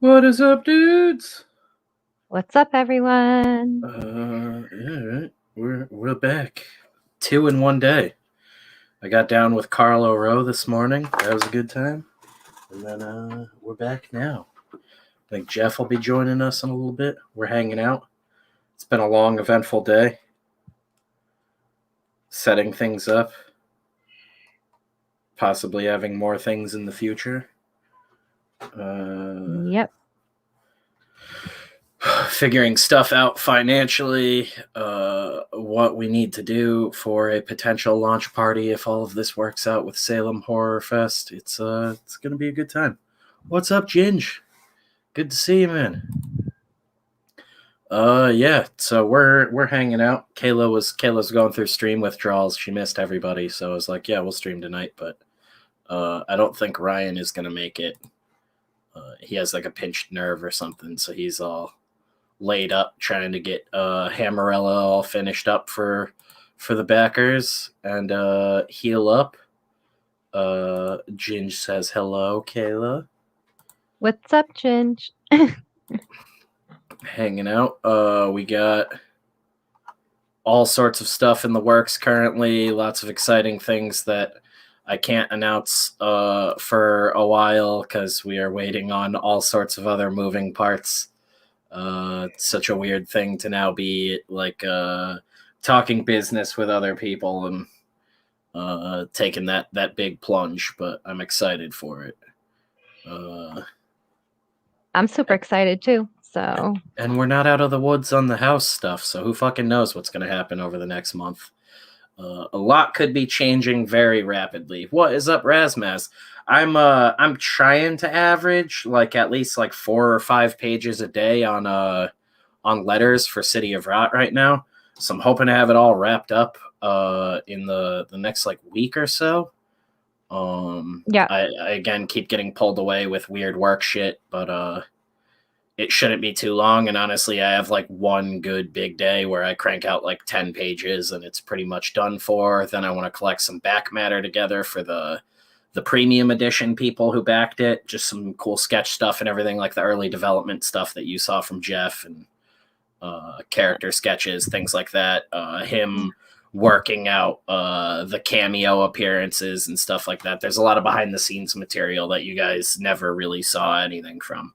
What is up, dudes? What's up, everyone? Yeah, right. We're back. 2 in one day. I got down with Carlo Rowe this morning. That was a good time. And then we're back now. I think Jeff will be joining us in a little bit. We're hanging out. It's been a long, eventful day. Setting things up. Possibly having more things in the future. Yep. Figuring stuff out financially, what we need to do for a potential launch party if all of this works out with Salem Horror Fest. It's gonna be a good time. What's up, Ginge? Good to see you, man. Yeah. So we're hanging out. Kayla's going through stream withdrawals. She missed everybody, so I was like, yeah, we'll stream tonight. But I don't think Ryan is gonna make it. He has like a pinched nerve or something, so he's all laid up trying to get Hammerella all finished up for the backers and heal up. Ginge says hello, Kayla. What's up, Ginge? Hanging out. We got all sorts of stuff in the works currently. Lots of exciting things that I can't announce for a while because we are waiting on all sorts of other moving parts. It's such a weird thing to now be like talking business with other people and taking that big plunge, but I'm excited for it. I'm super excited too. So, and we're not out of the woods on the house stuff, so who fucking knows what's going to happen over the next month. A lot could be changing very rapidly. What is up, Razmaz? I'm trying to average like at least like 4 or 5 pages a day on letters for City of Rot right now. So I'm hoping to have it all wrapped up in the next like week or so. yeah. I again keep getting pulled away with weird work shit, but it shouldn't be too long. And honestly, I have like one good big day where I crank out like 10 pages and it's pretty much done for. Then I want to collect some back matter together for the premium edition people who backed it. Just some cool sketch stuff and everything, like the early development stuff that you saw from Jeff and character sketches, things like that. Him working out the cameo appearances and stuff like that. There's a lot of behind the scenes material that you guys never really saw anything from.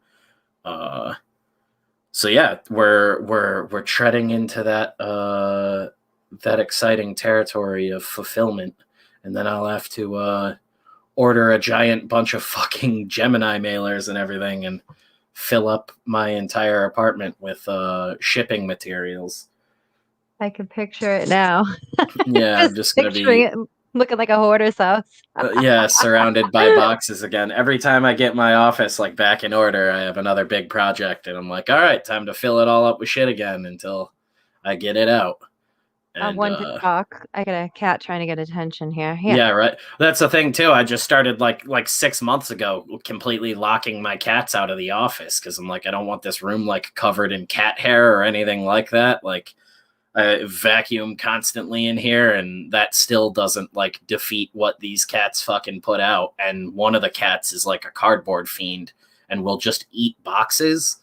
So yeah, we're treading into that exciting territory of fulfillment, and then I'll have to order a giant bunch of fucking Gemini mailers and everything, and fill up my entire apartment with shipping materials. I can picture it now. Yeah, I'm just gonna picturing be it looking like a hoarder's house. yeah, surrounded by boxes again. Every time I get my office like back in order, I have another big project, and I'm like, all right, time to fill it all up with shit again until I get it out. And One to talk. I got a cat trying to get attention here. yeah, right. That's the thing too. I just started like 6 months ago, completely locking my cats out of the office because I'm like, I don't want this room like covered in cat hair or anything like that. Like, I vacuum constantly in here, and that still doesn't like defeat what these cats fucking put out. And one of the cats is like a cardboard fiend and will just eat boxes.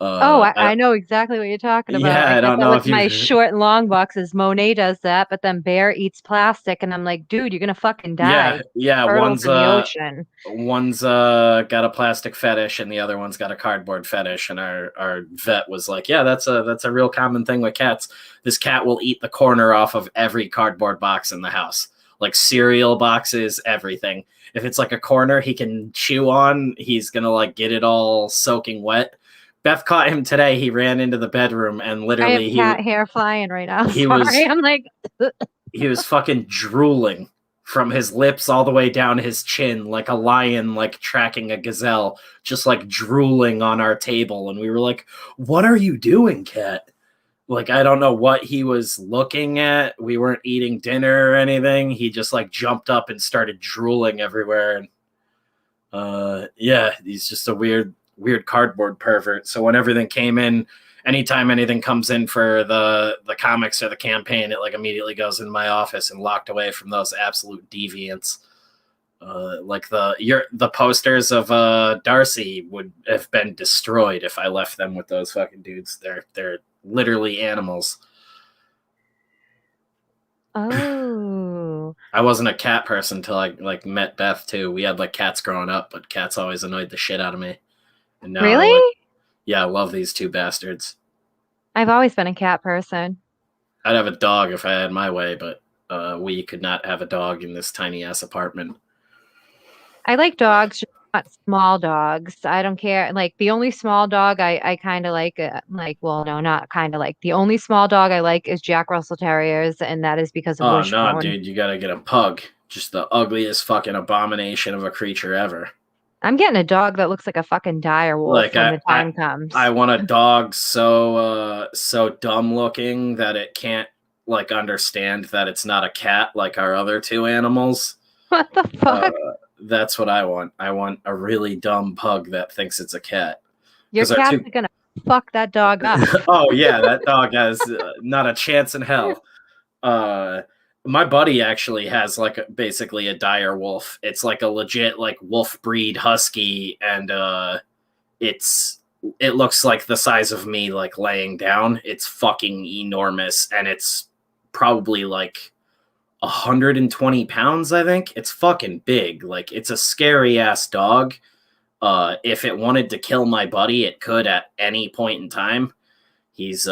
I know exactly what you're talking about. Yeah, I I get don't that know with if you. my short and long boxes. Monet does that, but then Bear eats plastic, and I'm like, dude, you're gonna fucking die. Yeah. Turtles in the ocean. One's got a plastic fetish, and the other one's got a cardboard fetish. And our vet was like, yeah, that's a real common thing with cats. This cat will eat the corner off of every cardboard box in the house, like cereal boxes, everything. If it's like a corner he can chew on, he's gonna like get it all soaking wet. Beth caught him today. He ran into the bedroom and I literally have cat hair flying right now. he Sorry, was I'm like, he was fucking drooling from his lips all the way down his chin like a lion like tracking a gazelle, just like drooling on our table. And we were like, what are you doing, cat? Like, I don't know what he was looking at. We weren't eating dinner or anything. He just like jumped up and started drooling everywhere. And yeah, he's just a weird cardboard pervert. So when everything came in, anytime anything comes in for the comics or the campaign, it like immediately goes in my office and locked away from those absolute deviants. Like the posters of Darcy would have been destroyed if I left them with those fucking dudes. They're literally animals. Oh, I wasn't a cat person until I like met Beth too. We had like cats growing up, but cats always annoyed the shit out of me. And now I like, really? yeah, I love these two bastards. I've always been a cat person. I'd have a dog if I had my way, but we could not have a dog in this tiny ass apartment. I like dogs, just not small dogs. I don't care. Like the only small dog I kind of like, well, no, not kind of like. The only small dog I like is Jack Russell Terriers, and that is because of Oh no, Wishbone. dude, you gotta get a pug. Just the ugliest fucking abomination of a creature ever. I'm getting a dog that looks like a fucking dire wolf Like when the time comes. I want a dog so dumb looking that it can't like understand that it's not a cat like our other two animals. What the Uh, fuck? that's what I want. I want a really dumb pug that thinks it's a cat. Your 'Cause our cat's two gonna fuck that dog up. oh yeah, that dog has not a chance in hell. Uh, my buddy actually has like basically a dire wolf. It's like a legit like wolf breed husky, and it looks like the size of me like laying down. It's fucking enormous, and it's probably like 120 pounds. I think it's fucking big. Like it's a scary ass dog. If it wanted to kill my buddy, it could at any point in time. He's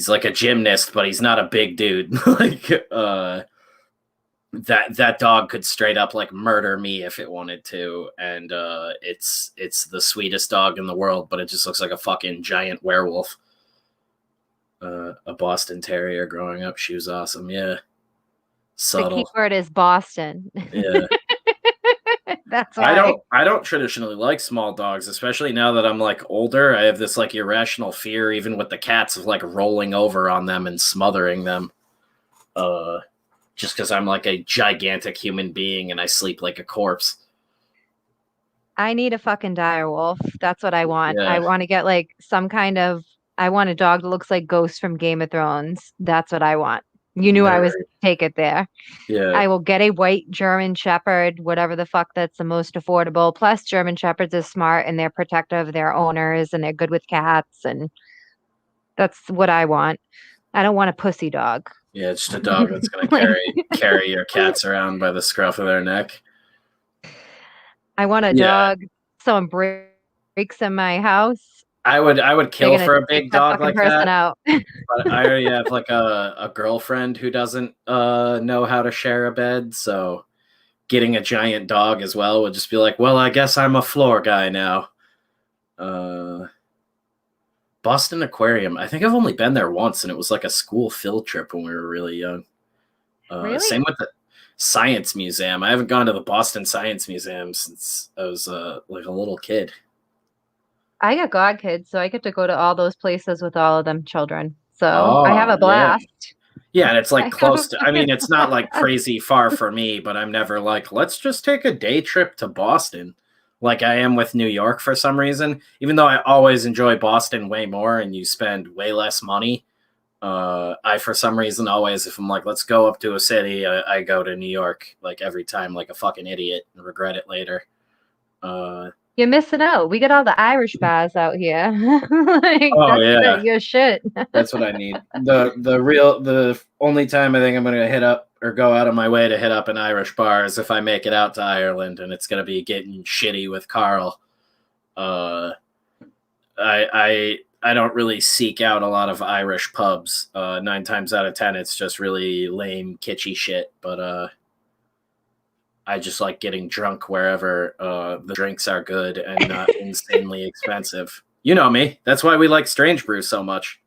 like a gymnast, but he's not a big dude. Like that dog could straight up like murder me if it wanted to, and it's the sweetest dog in the world, but it just looks like a fucking giant werewolf. A Boston Terrier growing up, she was awesome. Yeah, The key subtle. word is Boston. Yeah. That's why. I don't traditionally like small dogs, especially now that I'm like older. I have this like irrational fear, even with the cats, of like rolling over on them and smothering them. Just because I'm like a gigantic human being and I sleep like a corpse. I need a fucking dire wolf. That's what I want. I Yeah, want to get like some kind of. I want a dog that looks like Ghost from Game of Thrones. That's what I want. You knew I was nerd. take it there. Yeah, I will get a white German Shepherd, whatever the fuck that's the most affordable. Plus, German Shepherds are smart and they're protective of their owners and they're good with cats. And that's what I want. I don't want a pussy dog. yeah. It's just a dog that's gonna Like, carry your cats around by the scruff of their neck. I want a Yeah, dog. Someone breaks in my house. I would They're kill gonna for a take big that dog fucking like person that. out. But I already have like a girlfriend who doesn't know how to share a bed, so getting a giant dog as well would just be like, well, I guess I'm a floor guy now. Uh, Boston Aquarium. I think I've only been there once, and it was like a school field trip when we were really young. Really? Same with the Science Museum. I haven't gone to the Boston Science Museum since I was like a little kid. I got godkids, so I get to go to all those places with all of them children. So I have Oh a yeah, blast. yeah, and it's like I have a close to. I fucking mean, it's not like blast. crazy far for me, but I'm never like, let's just take a day trip to Boston, like I am with New York for some reason. Even though I always enjoy Boston way more, and you spend way less money. I for some reason always, if I'm like, let's go up to a city, I go to New York like every time, like a fucking idiot, and regret it later. Uh, You're missing out. We got all the Irish bars out here. Like oh that's yeah, your shit. that's what I need. The only time I think I'm gonna hit up or go out of my way to hit up an Irish bar is if I make it out to Ireland, and it's gonna be getting shitty with Carl. Uh, I don't really seek out a lot of Irish pubs. 9 times out of 10, it's just really lame, kitschy shit. But I just like getting drunk wherever the drinks are good and not insanely expensive. You know me. That's why we like Strange Brew so much.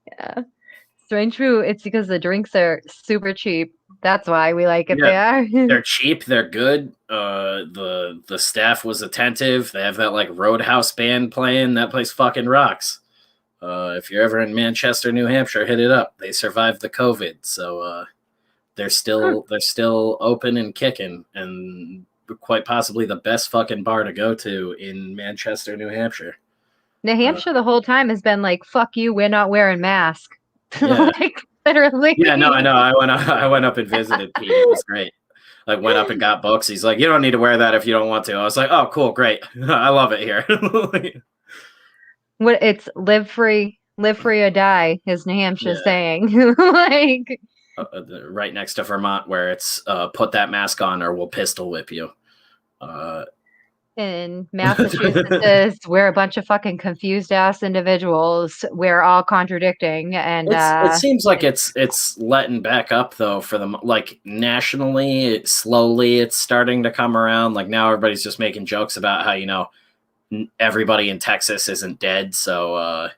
Yeah. Strange Brew, it's because the drinks are super cheap. That's why we like it Yeah, there. they're cheap. They're good. The staff was attentive. They have that like Roadhouse band playing. That place fucking rocks. If you're ever in Manchester, New Hampshire, hit it up. They survived the COVID, so they're still open and kicking, and quite possibly the best fucking bar to go to in Manchester, New Hampshire. New Uh, Hampshire the whole time has been like, fuck you, we're not wearing masks. yeah, Like literally. yeah, no, I know. I went up and visited Pete. It was great. like went up and got books. He's like, you don't need to wear that if you don't want to. I was like, oh, cool, great. I love it here. What it's live free or die is New Hampshire's saying. Like right next to Vermont, where it's put that mask on or we'll pistol whip you. In Massachusetts is we're a bunch of fucking confused ass individuals. We're all contradicting, and it seems like it's letting back up though for them. Like nationally, slowly it's starting to come around. Like now everybody's just making jokes about how everybody in Texas isn't dead, so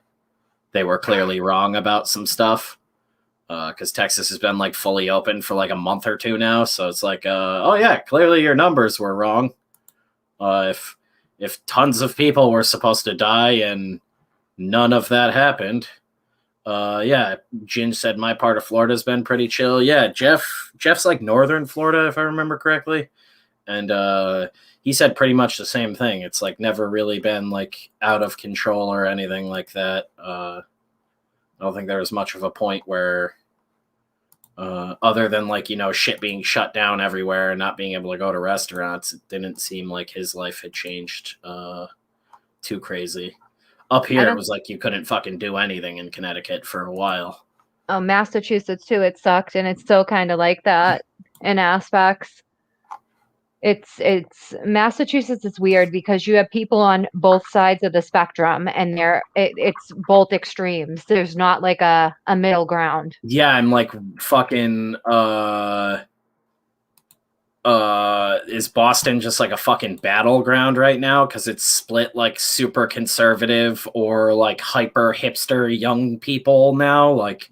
they were clearly wrong about some stuff. Because Texas has been like fully open for like a month or two now, so it's like, oh yeah, clearly your numbers were wrong. If tons of people were supposed to die and none of that happened, yeah, Ginge said my part of Florida's been pretty chill. Yeah, Jeff's like northern Florida, if I remember correctly, and he said pretty much the same thing. It's like never really been like out of control or anything like that. I don't think there was much of a point where other than like shit being shut down everywhere and not being able to go to restaurants, it didn't seem like his life had changed too crazy. Up here it was like you couldn't fucking do anything in Connecticut for a while. Oh, Massachusetts too, it sucked, and it's still kind of like that in aspects. It's Massachusetts is weird because you have people on both sides of the spectrum, and it's both extremes. There's not like a middle ground. Yeah, I'm like fucking is Boston just like a fucking battleground right now because it's split like super conservative or like hyper hipster young people now, like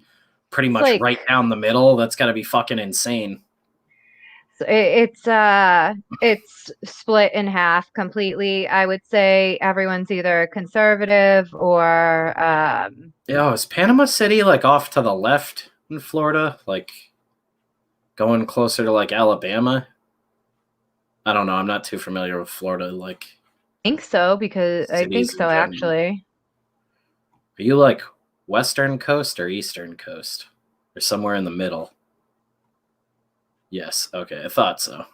pretty much like, right down the middle? That's got to be fucking insane. It's split in half completely. I would say everyone's either conservative or is Panama City like off to the left in Florida, like going closer to like Alabama? I don't know. I'm not too familiar with Florida. Like, I think so because I think so actually. Are you like western coast or eastern coast or somewhere in the middle? Yes. Okay. I thought so.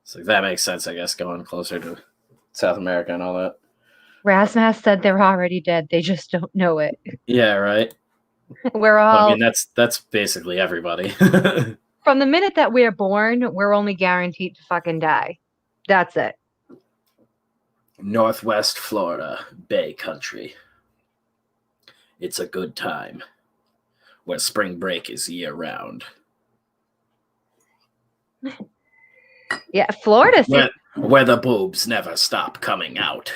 So that makes sense, I guess, going closer to South America and all that. Rasmus said they're already dead. They just don't know it. Yeah, right. We're all. I mean, that's basically everybody. From the minute that we're born, we're only guaranteed to fucking die. That's it. Northwest Florida, Bay Country. It's a good time where spring break is year round. Yeah, Florida. Where the boobs never stop coming out.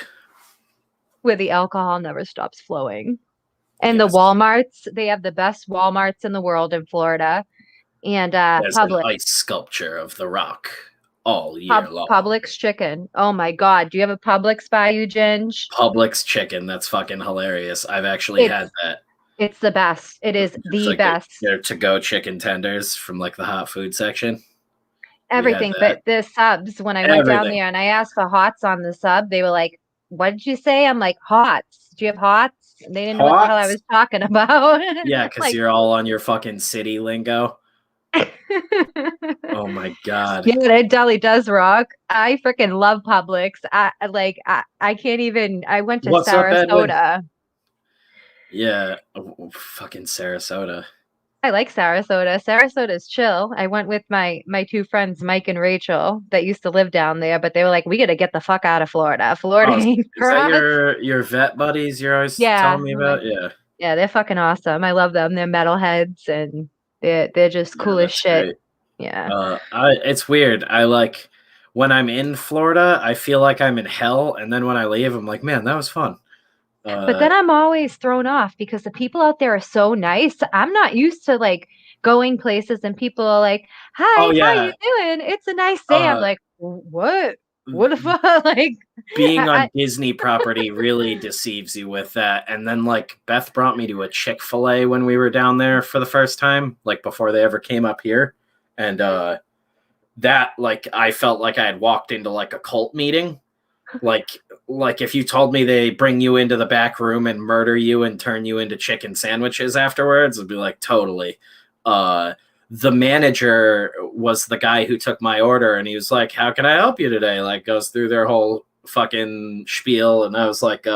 Where the alcohol never stops flowing. And yes. The Walmarts, they have the best Walmarts in the world in Florida. And there's Publix. An ice sculpture of The Rock all year long. Publix chicken. Oh my God. Do you have a Publix by you, Ginge? Publix chicken. That's fucking hilarious. I've actually had that. It's the best. It is the best. They're to-go chicken tenders from like the hot food section. Everything, but the subs, when I went down there and I asked for hots on the sub, they were like, what did you say? I'm like, hots. Do you have hots? And they didn't know what the hell I was talking about. Yeah, because like, you're all on your fucking city lingo. Oh my God. Yeah, it deli does rock. I freaking love Publix. I can't even. I went to Sarasota. Yeah, fucking Sarasota. I like Sarasota. Sarasota's chill. I went with my two friends, Mike and Rachel, that used to live down there, but they were like, we got to get the fuck out of Florida. Florida ain't for us. Is that your vet buddies you're always telling me about? Yeah. Yeah, they're fucking awesome. I love them. They're metalheads and they're just cool as shit. Great. Yeah. It's weird. I like when I'm in Florida, I feel like I'm in hell, and then when I leave, I'm like, man, that was fun. But then I'm always thrown off because the people out there are so nice. I'm not used to like going places and people are like, hi, how you doing? It's a nice day. I'm like, what? What if I like being on Disney property really deceives you with that? And then like Beth brought me to a Chick-fil-A when we were down there for the first time, like before they ever came up here. And that like I felt like I had walked into like a cult meeting. Like if you told me they bring you into the back room and murder you and turn you into chicken sandwiches afterwards, I'd be like, totally. the manager was the guy who took my order, and he was like, "How can I help you today?" Like, goes through their whole fucking spiel, and I was like,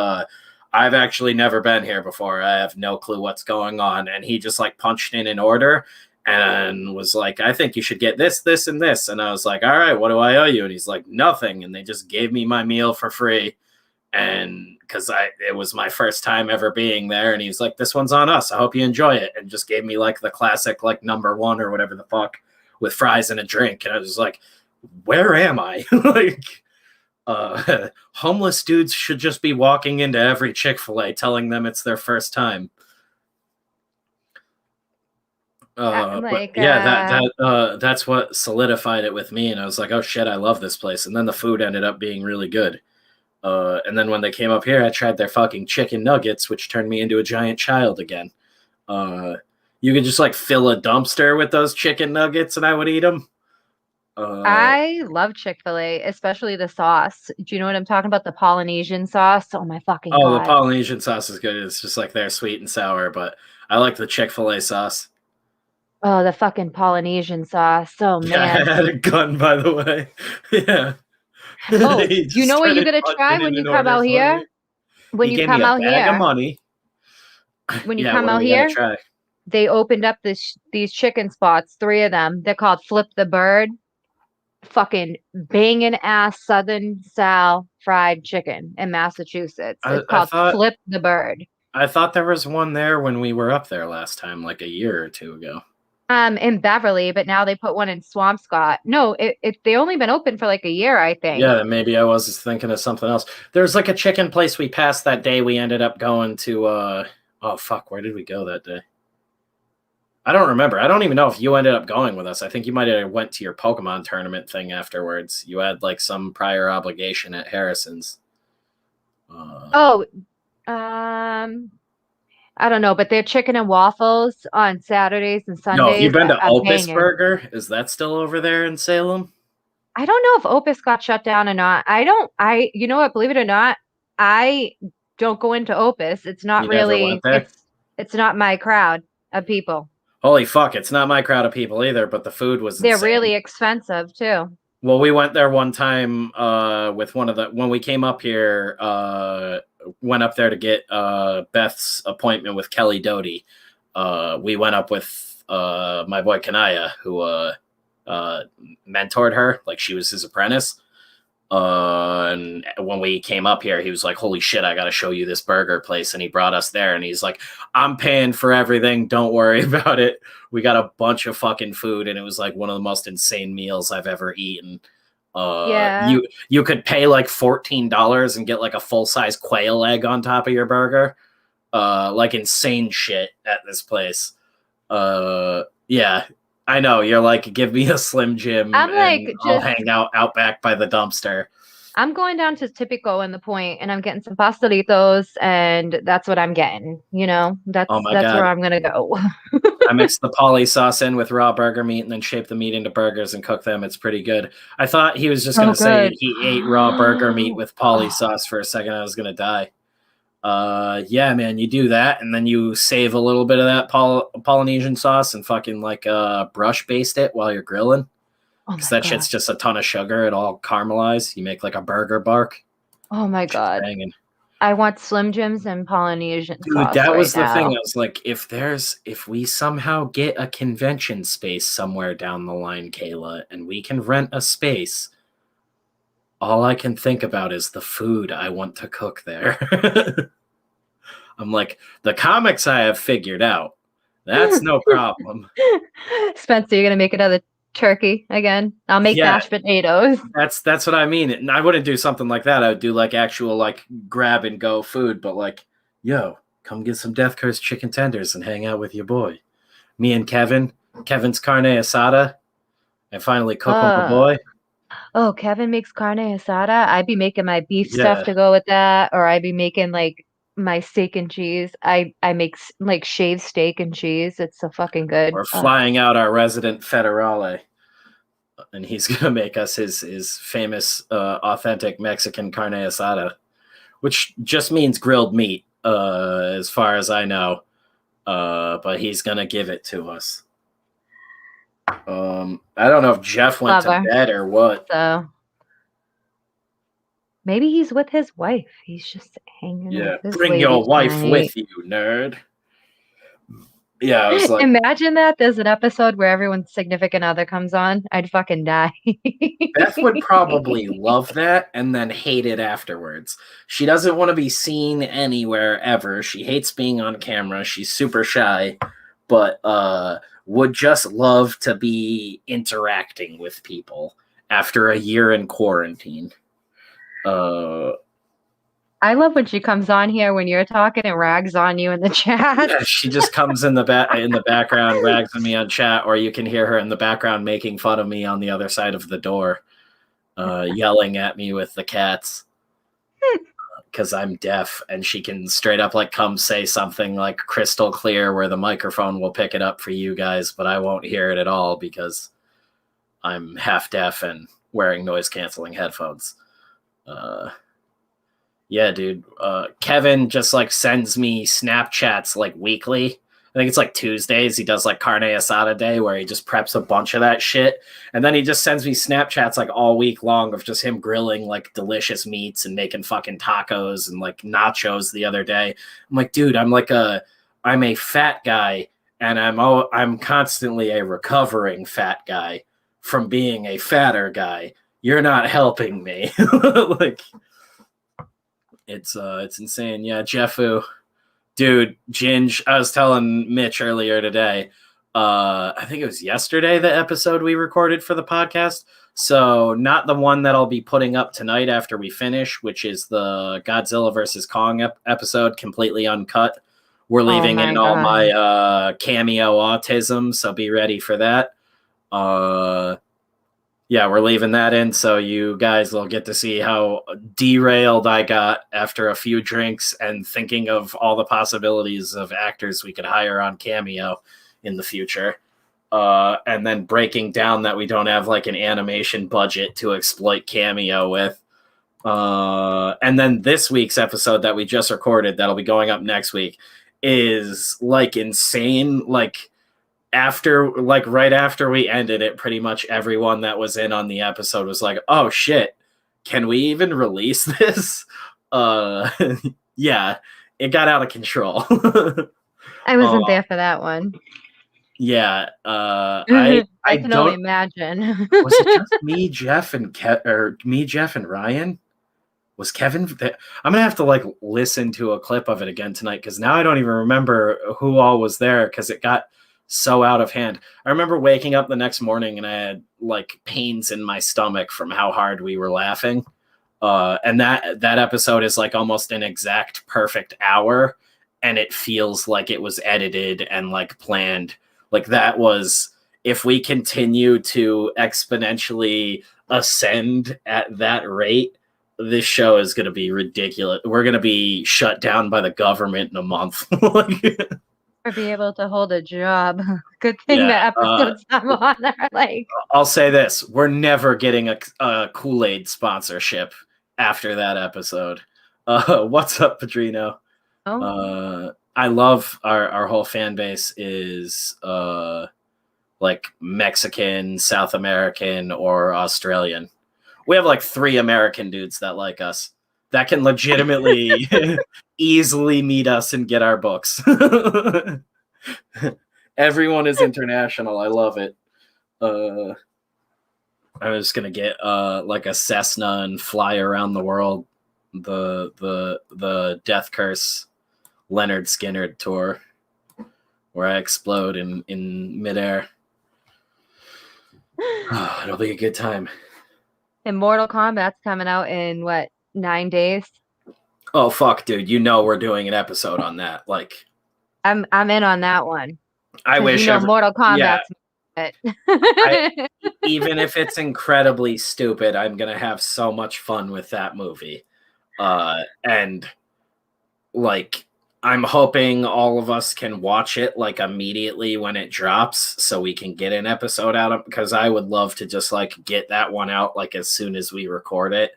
I've actually never been here before. I have no clue what's going on. And he just like punched in an order and was like, I think you should get this, this, and this. And I was like, all right, what do I owe you? And he's like, nothing. And they just gave me my meal for free. And because it was my first time ever being there. And he was like, this one's on us. I hope you enjoy it. And just gave me like the classic, like #1 or whatever the fuck with fries and a drink. And I was like, where am I? Like, homeless dudes should just be walking into every Chick-fil-A telling them it's their first time. But yeah, that's what solidified it with me, and I was like, oh shit, I love this place. And then the food ended up being really good. And then when they came up here, I tried their fucking chicken nuggets, which turned me into a giant child again. You could just like fill a dumpster with those chicken nuggets, and I would eat them. I love Chick-fil-A, especially the sauce. Do you know what I'm talking about? The Polynesian sauce. Oh my fucking God. The Polynesian sauce is good. It's just like they're sweet and sour, but I like the Chick-fil-A sauce. Oh, the fucking Polynesian sauce. Oh man. Yeah, I had a gun, by the way. Yeah. Oh, you know what you're gonna try when you come out here? When you come out here, of money. When you come out here, they opened up these chicken spots, 3 of them. They're called Flip the Bird. Fucking banging ass Southern style fried chicken in Massachusetts. It's called Flip the Bird. I thought there was one there when we were up there last time, like a year or 2 ago. In Beverly, but now they put one in Swampscott. No, they only been open for like a year, I think. Yeah, maybe I was thinking of something else. There's like a chicken place we passed that day. We ended up going to oh fuck, where did we go that day? I don't remember. I don't even know if you ended up going with us. I think you might have went to your Pokemon tournament thing afterwards. You had like some prior obligation at Harrison's. I don't know, but they're chicken and waffles on Saturdays and Sundays. No, have you been to Opus Burger? Is that still over there in Salem? I don't know if Opus got shut down or not. You know what, believe it or not, I don't go into Opus. It's not really, it's not my crowd of people. Holy fuck, it's not my crowd of people either, but the food was insane. They're really expensive too. Well, we went there one time with when we came up here, went up there to get Beth's appointment with Kelly Doty. We went up with my boy Kanaya, who mentored her, like she was his apprentice. And when we came up here, he was like, holy shit, I got to show you this burger place. And he brought us there, and he's like, I'm paying for everything. Don't worry about it. We got a bunch of fucking food, and it was like one of the most insane meals I've ever eaten. Yeah. You could pay like $14 and get like a full-size quail egg on top of your burger. Like insane shit at this place. Yeah. I know, you're like, give me a Slim Jim. I'm like, I'll hang out back by the dumpster. I'm going down to Tipico in the Point, and I'm getting some pastelitos, and that's what I'm getting. You know, that's where I'm gonna go. I mixed the poly sauce in with raw burger meat, and then shaped the meat into burgers and cooked them. It's pretty good. I thought he was just gonna say he ate raw burger meat with poly sauce for a second. I was gonna die. Yeah, man, you do that, and then you save a little bit of that Polynesian sauce and fucking like brush baste it while you're grilling. Because that shit's just a ton of sugar. It all caramelized. You make like a burger bark. Oh my god! I want Slim Jims and Polynesian sauce. Dude, that was the thing. I was like, if we somehow get a convention space somewhere down the line, Kayla, and we can rent a space, all I can think about is the food I want to cook there. I'm like, the comics I have figured out. That's no problem. Spencer, you're gonna make another turkey again? I'll make mashed potatoes. That's what I mean. And I wouldn't do something like that. I would do like actual like grab and go food, but like, yo, come get some Death Curse chicken tenders and hang out with your boy. Me and Kevin's carne asada. I finally cook with my boy. Oh, Kevin makes carne asada. I'd be making my beef stuff to go with that, or I'd be making like my steak and cheese. I make like shaved steak and cheese. It's so fucking good. We're flying out our resident federale, and he's gonna make us his famous authentic Mexican carne asada, which just means grilled meat, as far as I know. But he's gonna give it to us. I don't know if Jeff went to Lover. bed or what. So maybe he's with his wife. He's just hanging Yeah, with his bring lady your wife tonight. with you, nerd. Yeah, I was like, Imagine that there's an episode where everyone's significant other comes on. I'd fucking die. Beth would probably love that and then hate it afterwards. She doesn't want to be seen anywhere ever. She hates being on camera. She's super shy, but would just love to be interacting with people after a year in quarantine. Uh, I love when she comes on here when you're talking and rags on you in the chat. yeah, she just comes in the background, rags on me on chat, or you can hear her in the background making fun of me on the other side of the door, yelling at me with the cats. Because I'm deaf, and she can straight up like come say something like crystal clear where the microphone will pick it up for you guys, but I won't hear it at all because I'm half deaf and wearing noise canceling headphones. Yeah, dude. Kevin just like sends me Snapchats like weekly. I think it's like Tuesdays. He does like carne asada day where he just preps a bunch of that shit. And then he just sends me Snapchats like all week long of just him grilling like delicious meats and making fucking tacos and like nachos the other day. I'm like, dude, I'm a fat guy and I'm constantly a recovering fat guy from being a fatter guy. You're not helping me. Like it's insane. Yeah, Jeffu. Dude, Ginge, I was telling Mitch earlier today, I think it was yesterday, the episode we recorded for the podcast. So not the one that I'll be putting up tonight after we finish, which is the Godzilla versus Kong episode, completely uncut. We're leaving in all my cameo autism, so be ready for that. Yeah, we're leaving that in, so you guys will get to see how derailed I got after a few drinks and thinking of all the possibilities of actors we could hire on Cameo in the future. And then breaking down that we don't have like an animation budget to exploit Cameo with. And then this week's episode that we just recorded, that'll be going up next week, is like insane. Like, right after we ended it, pretty much everyone that was in on the episode was like, oh shit, can we even release this? Yeah, it got out of control. I wasn't there for that one. Yeah, I can only imagine. Was it just me, Jeff, and me, Jeff, and Ryan? Was Kevin? I'm gonna have to like listen to a clip of it again tonight because now I don't even remember who all was there because it got so out of hand. I remember waking up the next morning and I had like pains in my stomach from how hard we were laughing. And that episode is like almost an exact perfect hour, and it feels like it was edited and like planned. Like that was, if we continue to exponentially ascend at that rate, this show is going to be ridiculous. We're going to be shut down by the government in a month. Or be able to hold a job. Good thing the episodes I'm on are like. I'll say this: we're never getting a Kool-Aid sponsorship after that episode. What's up, Padrino? I love our whole fan base is like Mexican, South American, or Australian. We have like 3 American dudes that like us that can legitimately easily meet us and get our books. Everyone is international. I love it. I was gonna get like a Cessna and fly around the world. The Death Curse Leonard Skinner tour, where I explode in midair. Oh, it'll be a good time. And Mortal Kombat's coming out in what, 9 days? Oh fuck, dude! You know we're doing an episode on that. Like, I'm in on that one. I wish Mortal Kombat's even if it's incredibly stupid, I'm gonna have so much fun with that movie. And like, I'm hoping all of us can watch it like immediately when it drops so we can get an episode out of, because I would love to just like get that one out like as soon as we record it.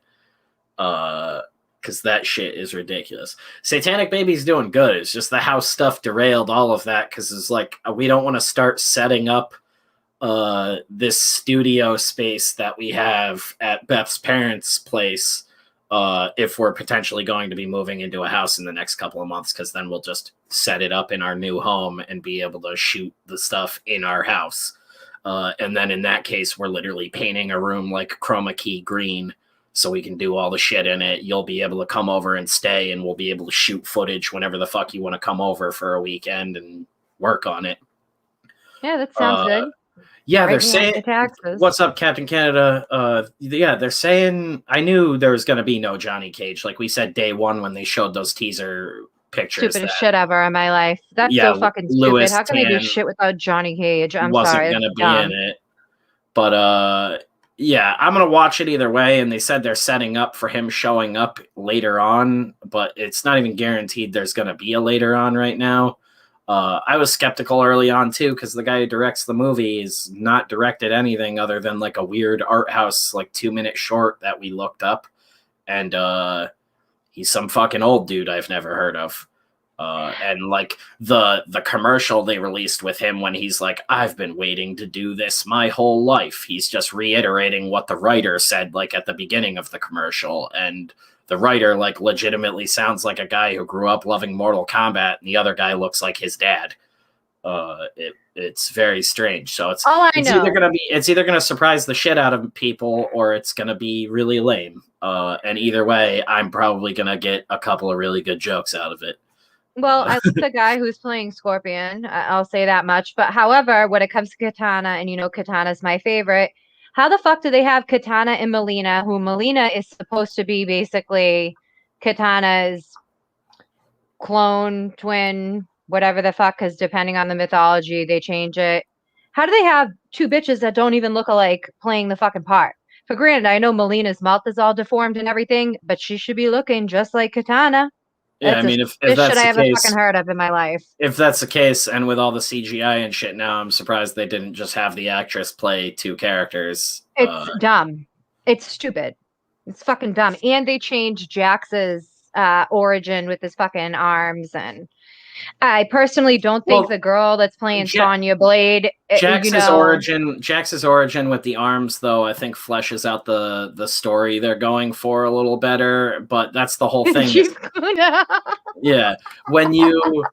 Because that shit is ridiculous. Satanic Baby's doing good. It's just the house stuff derailed all of that because it's like we don't want to start setting up this studio space that we have at Beth's parents' place, if we're potentially going to be moving into a house in the next couple of months, because then we'll just set it up in our new home and be able to shoot the stuff in our house. And then in that case, we're literally painting a room like chroma key green so we can do all the shit in it. You'll be able to come over and stay, and we'll be able to shoot footage whenever the fuck you want to come over for a weekend and work on it. Yeah, that sounds good. Yeah, they're Write me off saying, the taxes. what's up, Captain Canada? Yeah, they're saying, I knew there was going to be no Johnny Cage. Like we said day one when they showed those teaser pictures. Stupidest shit ever in my life. That's so fucking Louis stupid. How can they do Tan shit without Johnny Cage? I'm wasn't sorry. going to That's be dumb. in it. But yeah, I'm going to watch it either way. And they said they're setting up for him showing up later on, but it's not even guaranteed there's going to be a later on right now. I was skeptical early on too, because the guy who directs the movie is not directed anything other than like a weird art house, like 2-minute short that we looked up. And he's some fucking old dude I've never heard of. And like the commercial they released with him when he's like, I've been waiting to do this my whole life. He's just reiterating what the writer said like at the beginning of the commercial. And the writer like legitimately sounds like a guy who grew up loving Mortal Kombat, and the other guy looks like his dad. It's very strange. So it's either gonna surprise the shit out of people, or it's gonna be really lame. And either way, I'm probably gonna get a couple of really good jokes out of it. Well, I like the guy who's playing Scorpion. I'll say that much. But however, when it comes to Katana, and you know Katana's my favorite, how the fuck do they have Katana and Melina, who Melina is supposed to be basically Katana's clone, twin, whatever the fuck, because depending on the mythology, they change it. How do they have two bitches that don't even look alike playing the fucking part? For granted, I know Melina's mouth is all deformed and everything, but she should be looking just like Katana. Yeah, That's I mean, if this that's shit I the ever case, fucking heard of in my life. if that's the case, and with all the CGI and shit now, I'm surprised they didn't just have the actress play two characters. It's dumb. It's stupid. It's fucking dumb. And they changed Jax's origin with his fucking arms, and I personally don't think the girl that's playing Sonya Blade, Jax's origin with the arms, though, I think fleshes out the story they're going for a little better. But that's the whole thing. Yeah, when you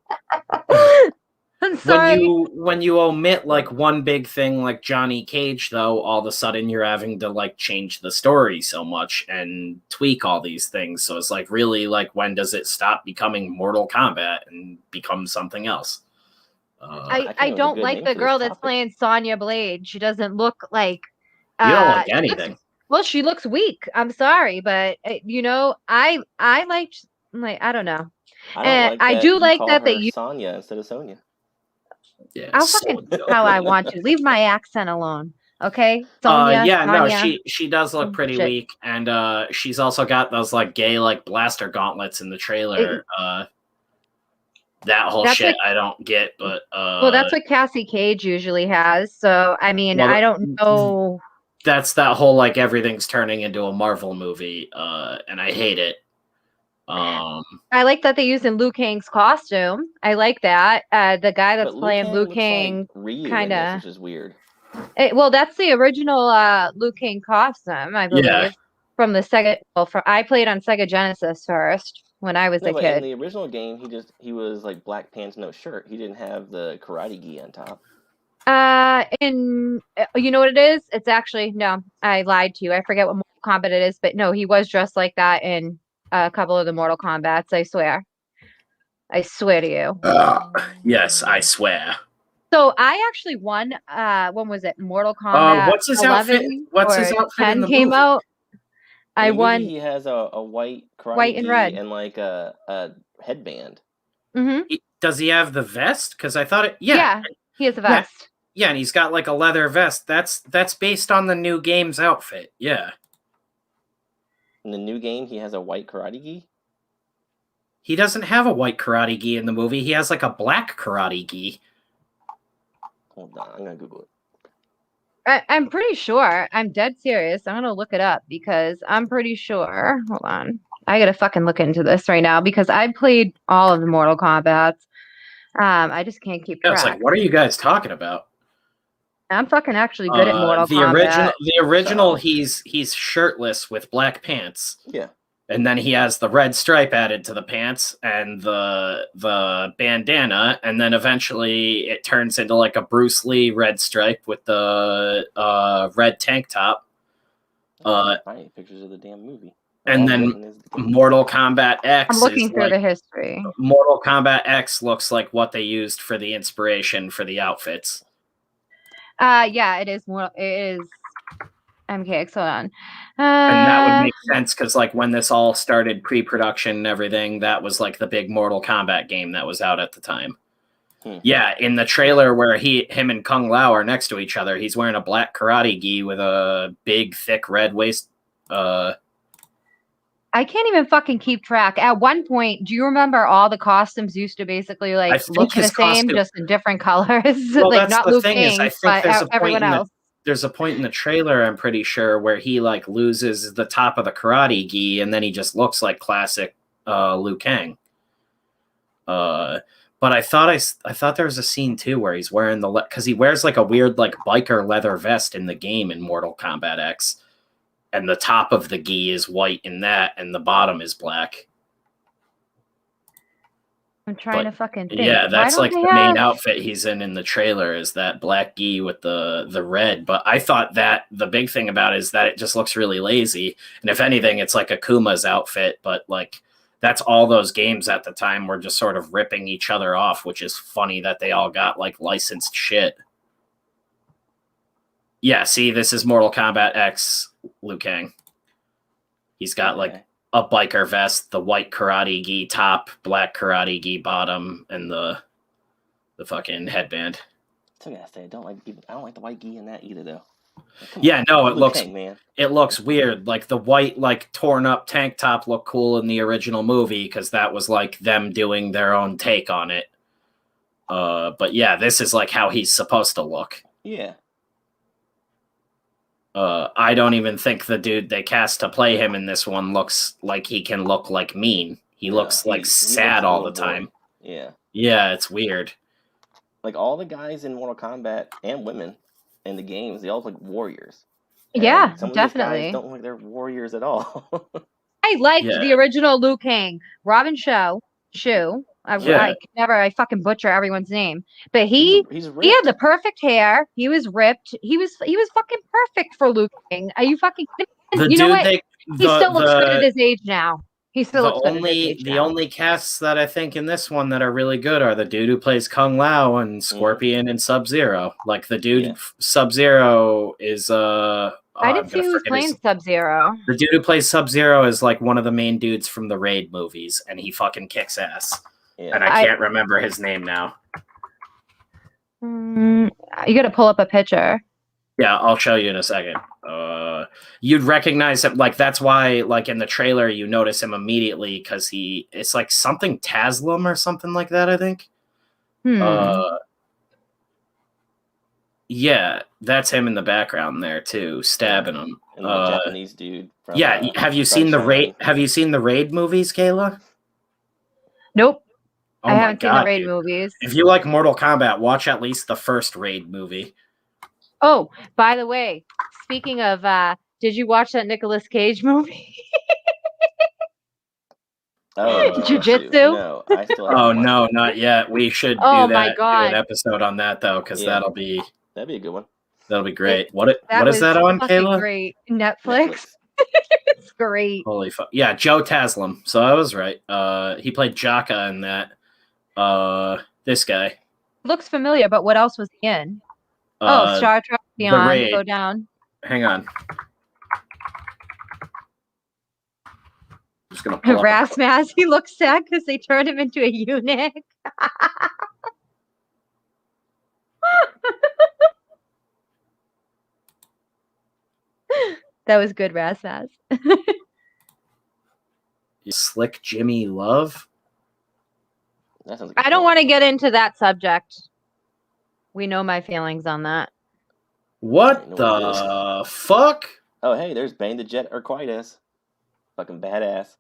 I'm sorry. when you omit like one big thing like Johnny Cage, though, all of a sudden you're having to like change the story so much and tweak all these things. So it's like, really, like, when does it stop becoming Mortal Kombat and become something else? I don't like the girl that's playing Sonya Blade. She doesn't look like you don't like anything. Well, she looks weak. I'm sorry, but you know, I liked, like, I don't know. I do like that they use Sonya instead of Sonya. Yeah, I'll fucking how I want to. Leave my accent alone, okay? Sonya, no, she does look pretty weak, and she's also got those like gay like blaster gauntlets in the trailer. That whole shit I don't get, but well, that's what Cassie Cage usually has. So I mean, I don't know. That's that whole like everything's turning into a Marvel movie, and I hate it. I like that they used in Liu Kang's costume. I like that. The guy that's playing Liu Kang like kind of, which is weird. Well, that's the original Liu Kang costume, I believe, from the Sega. Well, I played on Sega Genesis first when I was a kid. In the original game, he was like black pants, no shirt. He didn't have the karate gi on top. And you know what it is? It's actually, no, I lied to you. I forget what Mortal Kombat it is, but no, he was dressed like that in a couple of the Mortal Kombats. I swear to you. Yes, I swear. So I actually won. When was it? Mortal Kombat. What's his 11 outfit? What's his outfit? 10 in the came movie? Out. I won. He has a white karate and red, and like a headband. Mm-hmm. Does he have the vest? Because I thought it. Yeah, he has a vest. Yeah, and he's got like a leather vest. That's based on the new game's outfit. Yeah. In the new game, he has a white karate gi? He doesn't have a white karate gi in the movie. He has like a black karate gi. Hold on, I'm going to Google it. I'm pretty sure. I'm dead serious. I'm going to look it up because I'm pretty sure. Hold on. I got to fucking look into this right now because I played all of the Mortal Kombats. I just can't keep track. It's like, what are you guys talking about? I'm fucking actually good at Mortal the Kombat. original, he's shirtless with black pants. Yeah. And then he has the red stripe added to the pants and the bandana, and then eventually it turns into like a Bruce Lee red stripe with the red tank top. I can't find any pictures of the damn movie. And then Mortal Kombat X. I'm looking through the history. Mortal Kombat X looks like what they used for the inspiration for the outfits. Yeah, it is more. It is MKX. Hold on. And that would make sense because, like, when this all started pre-production and everything, that was like the big Mortal Kombat game that was out at the time. Yeah, in the trailer where him and Kung Lao are next to each other, he's wearing a black karate gi with a big, thick red waist. I can't even fucking keep track. At one point, do you remember all the costumes used to basically like look the same, just in different colors? Well, like not Luke King, but everyone else. There's a point in the trailer, I'm pretty sure, where he like loses the top of the karate gi, and then he just looks like classic Liu Kang. But I thought there was a scene too where he's wearing because he wears like a weird like biker leather vest in the game in Mortal Kombat X, and the top of the gi is white in that, and the bottom is black. I'm trying to fucking think. Yeah, that's like the main outfit he's in the trailer is that black gi with the red. But I thought that the big thing about it is that it just looks really lazy. And if anything, it's like Akuma's outfit. But like that's all those games at the time were just sort of ripping each other off, which is funny that they all got like licensed shit. Yeah, see, this is Mortal Kombat X Liu Kang. He's got like a biker vest, the white karate gi top, black karate gi bottom, and the fucking headband. I gotta say, I don't like the white gi in that either, though. Like, yeah, no, it looks Kang, man. It looks weird. Like the white, like torn up tank top looked cool in the original movie because that was like them doing their own take on it. But yeah, this is like how he's supposed to look. Yeah. I don't even think the dude they cast to play him in this one looks like he can look like mean. He looks like sad all the time. Yeah. Yeah, it's weird. Like all the guys in Mortal Kombat and women in the games, they all look like warriors. Yeah, some of definitely. These guys don't look like they're warriors at all. I liked the original Liu Kang, Robin Shu. I fucking butcher everyone's name, but he had the perfect hair. He was ripped. He was fucking perfect for Liu Kang. Are you fucking kidding? You know what? He still looks good at his age now. He still looks good at his age now. The only casts that I think in this one that are really good are the dude who plays Kung Lao and Scorpion and Sub-Zero. Like the dude Sub-Zero is I didn't see who was playing Sub-Zero. The dude who plays Sub-Zero is like one of the main dudes from the Raid movies, and he fucking kicks ass. Yeah. And I can't remember his name now. You got to pull up a picture. Yeah, I'll show you in a second. You'd recognize him. Like that's why, like in the trailer, you notice him immediately because it's like something Taslim or something like that. I think. Yeah, that's him in the background there too, stabbing him. And the Japanese dude. From, have you seen the Raid? Have you seen the Raid movies, Kayla? Nope. Oh I haven't seen the Raid dude. movies. If you like Mortal Kombat, watch at least the first Raid movie. Oh, by the way, speaking of, did you watch that Nicolas Cage movie? Jiu-Jitsu? No, I still haven't no, not yet. We should do an episode on that though, because that'd be a good one. That'll be great. What is that on, Kayla? Great. Netflix. It's great. Holy fuck. Yeah, Joe Taslim. So I was right. He played Jaka in that. This guy. Looks familiar, but what else was he in? Star Trek Beyond. Go down. Hang on. Just gonna pull Rasmus, he looks sad because they turned him into a eunuch. That was good, Rasmus. Slick Jimmy Love? I don't want to get into that subject. We know my feelings on that. What the fuck? Oh, hey, there's Bane the Jet Urquidez. Fucking badass.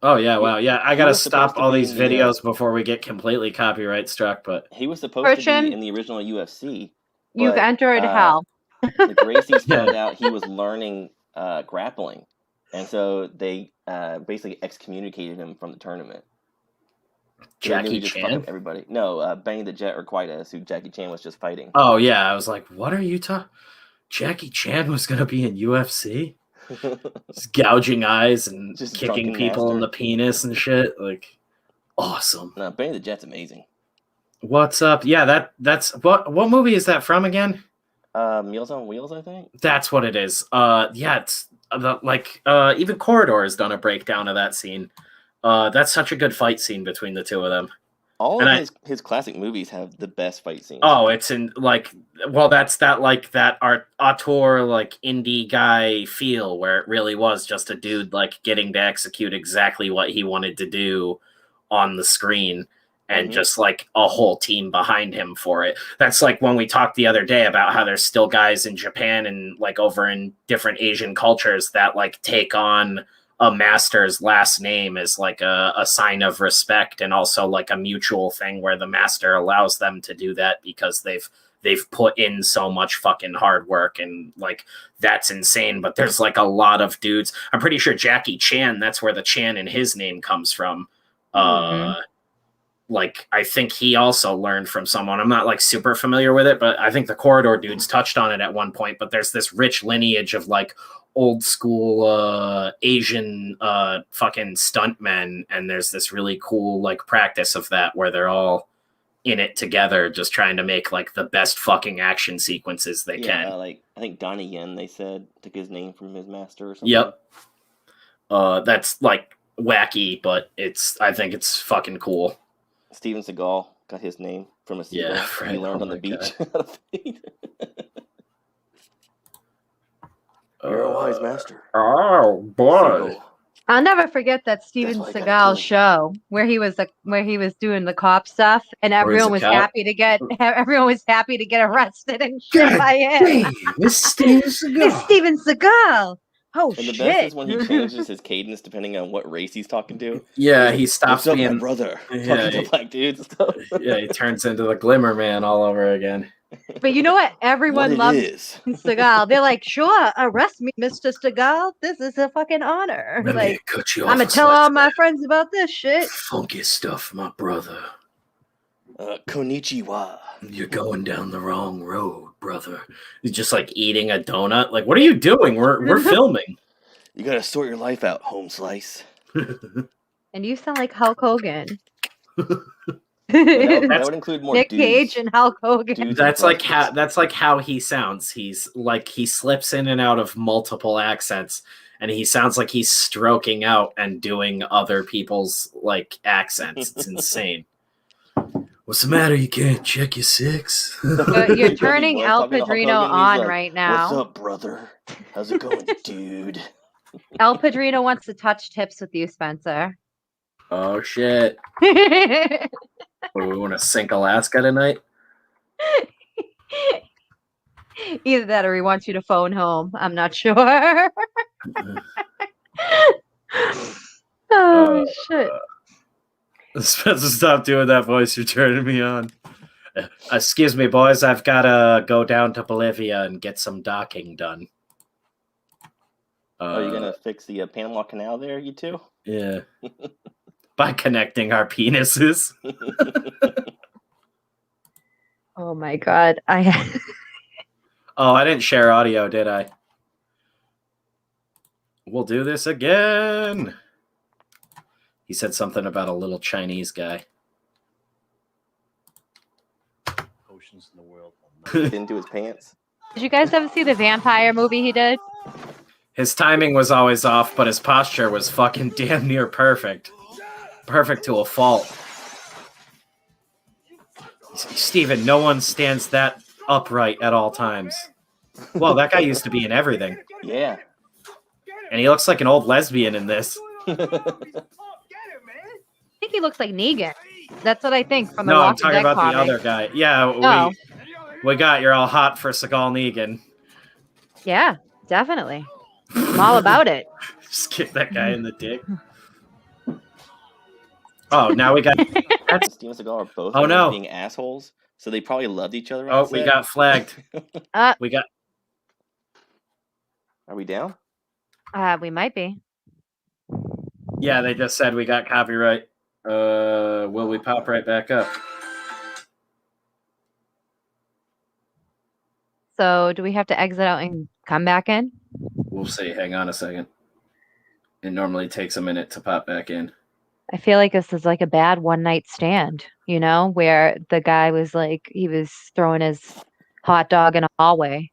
Oh yeah, wow, yeah. I he gotta was supposed stop to all be these in the, videos before we get completely copyright struck. But he was supposed to be Christian, in the original UFC, you've but entered hell. the Gracies Yeah. found out he was learning grappling, and so they basically excommunicated him from the tournament. They knew Jackie he just fucked up Chan. everybody. No, Benny the Jet Urquidez, who Jackie Chan was just fighting. Oh yeah, I was like, what are you talking? Jackie Chan was gonna be in UFC, just gouging eyes and Just kicking drunken people in master. the penis and shit. Like, awesome. No, Benny the Jet's amazing. What's up? Yeah, that's what movie is that from again? Meals on Wheels, I think. That's what it is. Yeah, it's even Corridor has done a breakdown of that scene. That's such a good fight scene between the two of them. All And of his classic movies have the best fight scenes. Oh, it's in that's that auteur like indie guy feel where it really was just a dude like getting to execute exactly what he wanted to do on the screen and just like a whole team behind him for it. That's like when we talked the other day about how there's still guys in Japan and like over in different Asian cultures that like take on a master's last name is like a sign of respect and also like a mutual thing where the master allows them to do that because they've put in so much fucking hard work and like that's insane. But there's like a lot of dudes. I'm pretty sure Jackie Chan, that's where the Chan in his name comes from. Like I think he also learned from someone. I'm not like super familiar with it, but I think the Corridor dudes touched on it at one point. But there's this rich lineage of like old school Asian fucking stuntmen, and there's this really cool like practice of that where they're all in it together, just trying to make like the best fucking action sequences they can. Like I think Donnie Yen, they said, took his name from his master or something. Yep. That's like wacky, but I think it's fucking cool. Steven Seagal got his name from a seagull he learned on the beach. You're a wise master. Oh boy. I'll never forget that Steven Seagal show where he was doing the cop stuff, and everyone was happy to get arrested and shit by him. It's Steven Seagal. It's Steven Seagal. Oh and shit! The best is when he changes his cadence depending on what race he's talking to. Yeah, he stops being my brother. Talking to black dudes and stuff. Yeah, he turns into the Glimmer Man all over again. But you know what? Everyone loves Seagal. They're like, sure, arrest me, Mr. Seagal. This is a fucking honor. Let me cut you off. I'm gonna tell all my friends about this shit. Funky stuff, my brother. Konnichiwa. You're going down the wrong road, brother. He's just like eating a donut. Like, what are you doing? We're filming. You gotta sort your life out, home slice. And you sound like Hulk Hogan. That would include more Nick dudes. Cage and Hulk Hogan. That's like how he sounds. He's like he slips in and out of multiple accents, and he sounds like he's stroking out and doing other people's like accents. It's insane. What's the matter? You can't check your six? But you're turning El Padrino on like, right now. What's up, brother? How's it going, dude? El Padrino wants to touch tips with you, Spencer. Oh shit. What, we want to sink Alaska tonight? Either that or he wants you to phone home. I'm not sure. Oh, shit. Spencer, stop doing that voice. You're turning me on. Excuse me, boys. I've got to go down to Bolivia and get some docking done. Are you going to fix the Panama Canal there, you two? Yeah. By connecting our penises. Oh my god. Oh, I didn't share audio, did I? We'll do this again. He said something about a little Chinese guy. Oceans in the world. Into his pants. Did you guys ever see the vampire movie he did? His timing was always off, but his posture was fucking damn near perfect. Perfect to a fault. Steven, no one stands that upright at all times. Well, that guy used to be in everything. Yeah. And he looks like an old lesbian in this. I think he looks like Negan. That's what I think from the No, I'm Walking talking Dead about comic. the other guy. Yeah, we got you're all hot for Seagal Negan. Yeah, definitely. I'm all about it. Just kick that guy in the dick. Oh, now we got. Steven Seagal are both Oh, no. being assholes, so they probably loved each other. Oh, we got flagged. We got. Are we down? We might be. Yeah, they just said we got copyright. Will we pop right back up? So do we have to exit out and come back in? We'll see. Hang on a second. It normally takes a minute to pop back in. I feel like this is like a bad one night stand, you know, where the guy was like, he was throwing his hot dog in a hallway,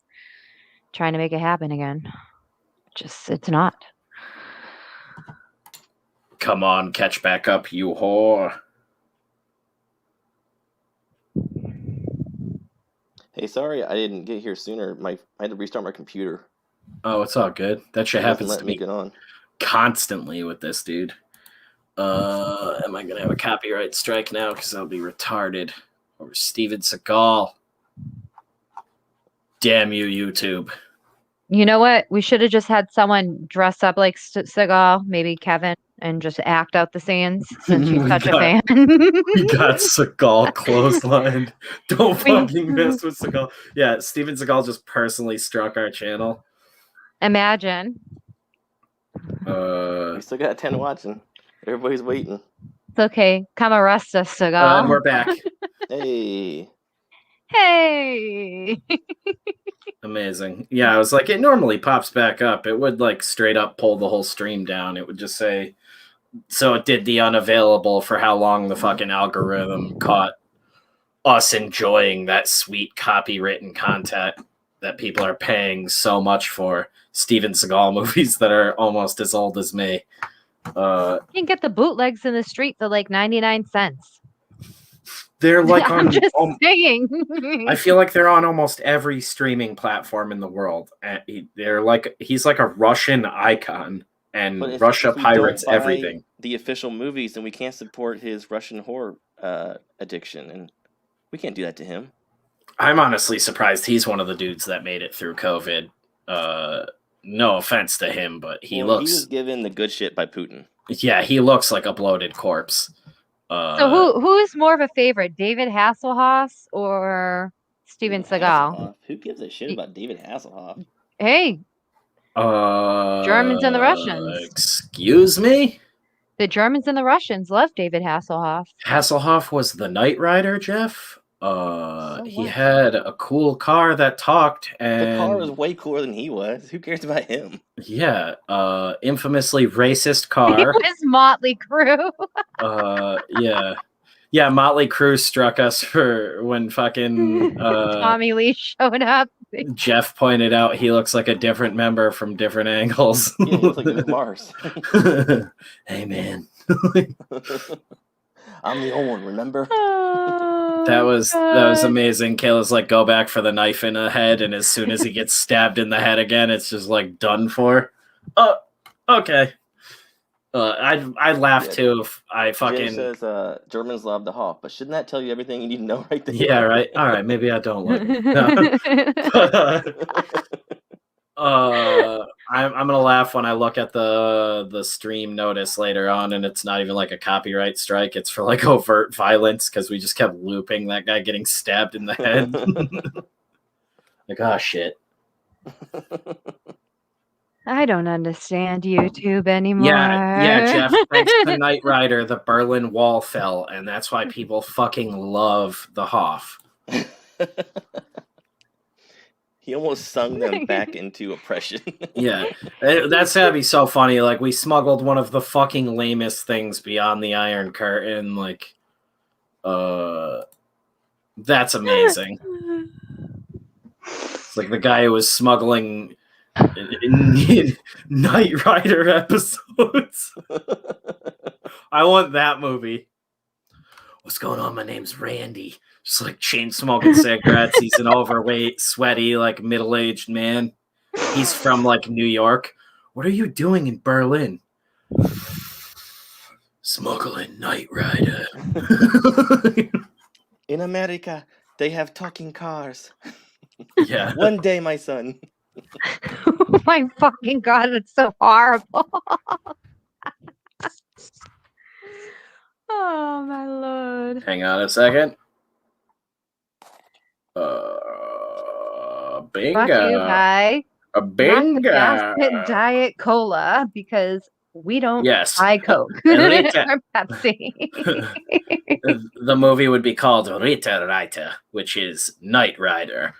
trying to make it happen again. It's not. Come on, catch back up, you whore. Hey, sorry I didn't get here sooner. I had to restart my computer. Oh, it's all good. That shit happens to me get on constantly with this dude. Am I gonna have a copyright strike now? Because I'll be retarded. Over Steven Seagal. Damn you, YouTube. You know what? We should have just had someone dress up like Seagal, maybe Kevin, and just act out the scenes since you're such a fan. We got Seagal clotheslined. Don't fucking mess with Seagal. Yeah, Steven Seagal just personally struck our channel. Imagine. We still got 10 watching. Everybody's waiting. It's okay. Come arrest us, Seagal. We're back. Hey. Hey. Amazing. Yeah, I was like, it normally pops back up. It would like straight up pull the whole stream down. It would just say, so it did the unavailable for how long the fucking algorithm caught us enjoying that sweet copywritten content that people are paying so much for. Steven Seagal movies that are almost as old as me. You can get the bootlegs in the street for like 99 cents. They're like I'm just saying. I feel like they're on almost every streaming platform in the world. And he's like a Russian icon, and Russia pirates everything. The official movies, and we can't support his Russian horror addiction, and we can't do that to him. I'm honestly surprised he's one of the dudes that made it through COVID. No offense to him, but he was given the good shit by Putin. Yeah, he looks like a bloated corpse. So who is more of a favorite, David Hasselhoff or Steven Seagal? Who gives a shit about David Hasselhoff? Hey, Germans and the Russians. Excuse me? The Germans and the Russians love David Hasselhoff. Hasselhoff was the Knight Rider, Jeff. He had a cool car that talked, and the car was way cooler than he was. Who cares about him? Yeah, infamously racist car. It was Motley Crue. Yeah, Motley Crue struck us for when fucking Tommy Lee showed up. Jeff pointed out he looks like a different member from different angles. Yeah, he looks like Mick Mars. Hey man. I'm the old one, remember? That was amazing. Kayla's like, go back for the knife in the head, and as soon as he gets stabbed in the head again, it's just like done for. Oh, okay. I'd laugh too if I fucking. Jim says Germans love the Hawk, but shouldn't that tell you everything you need to know right there? Yeah, right. All right, maybe I don't like it. No. I'm gonna laugh when I look at the stream notice later on, and it's not even like a copyright strike. It's for like overt violence because we just kept looping that guy getting stabbed in the head. Like, oh shit. I don't understand YouTube anymore. Yeah, Jeff. Thanks to Knight Rider, the Berlin Wall fell, and that's why people fucking love the Hoff. He almost sung them back into oppression. Yeah, that's gotta be so funny. Like, we smuggled one of the fucking lamest things beyond the Iron Curtain. Like, that's amazing. It's like the guy who was smuggling Knight Rider episodes. I want that movie. What's going on? My name's Randy. Just like chain smoking cigarettes. He's an overweight, sweaty, like middle-aged man. He's from like New York. What are you doing in Berlin? Smuggling Knight Rider. In America, they have talking cars. Yeah. One day, my son. Oh my fucking God, it's so horrible. Oh. Hang on a second. Brought to you Bingo. by A not the Fast bingo. Pit Diet Cola because we don't Yes. buy Coke Rita. or Pepsi. The movie would be called Rita Rita, which is Knight Rider.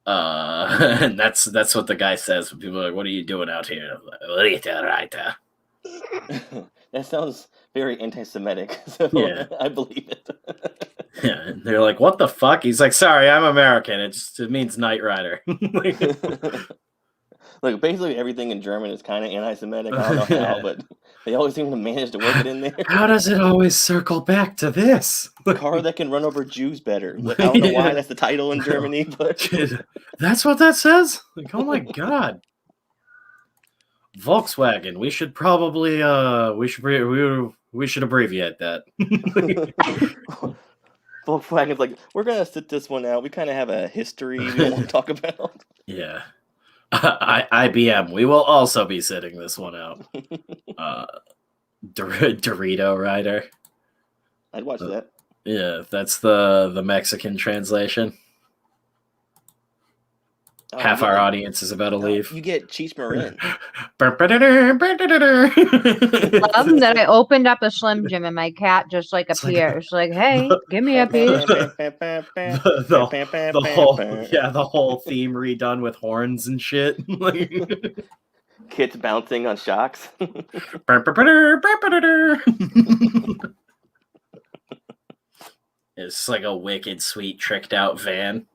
And that's what the guy says when people are like, "What are you doing out here?" Rita Rita. That sounds very anti-Semitic, so Yeah. I believe it. Yeah, and they're like, "What the fuck?" He's like, "Sorry, I'm American. It means Knight Rider." Look, basically everything in German is kind of anti-Semitic. I don't know how, but they always seem to manage to work it in there. How does it always circle back to this? Car that can run over Jews better. I don't know why that's the title in Germany, but that's what that says. Like, oh my god. Volkswagen. We should probably we should abbreviate that. Volkswagen's like, we're gonna sit this one out. We kind of have a history we don't want to talk about. Yeah. IBM. We will also be sitting this one out. Dorito Rider. I'd watch that. Yeah, that's the Mexican translation. Half our audience is about to leave. You get Cheech Marin. Love that I opened up a Slim Jim and my cat just like appears. Like, hey, give me a piece. the whole theme redone with horns and shit. Kids bouncing on shocks. It's like a wicked, sweet, tricked out van.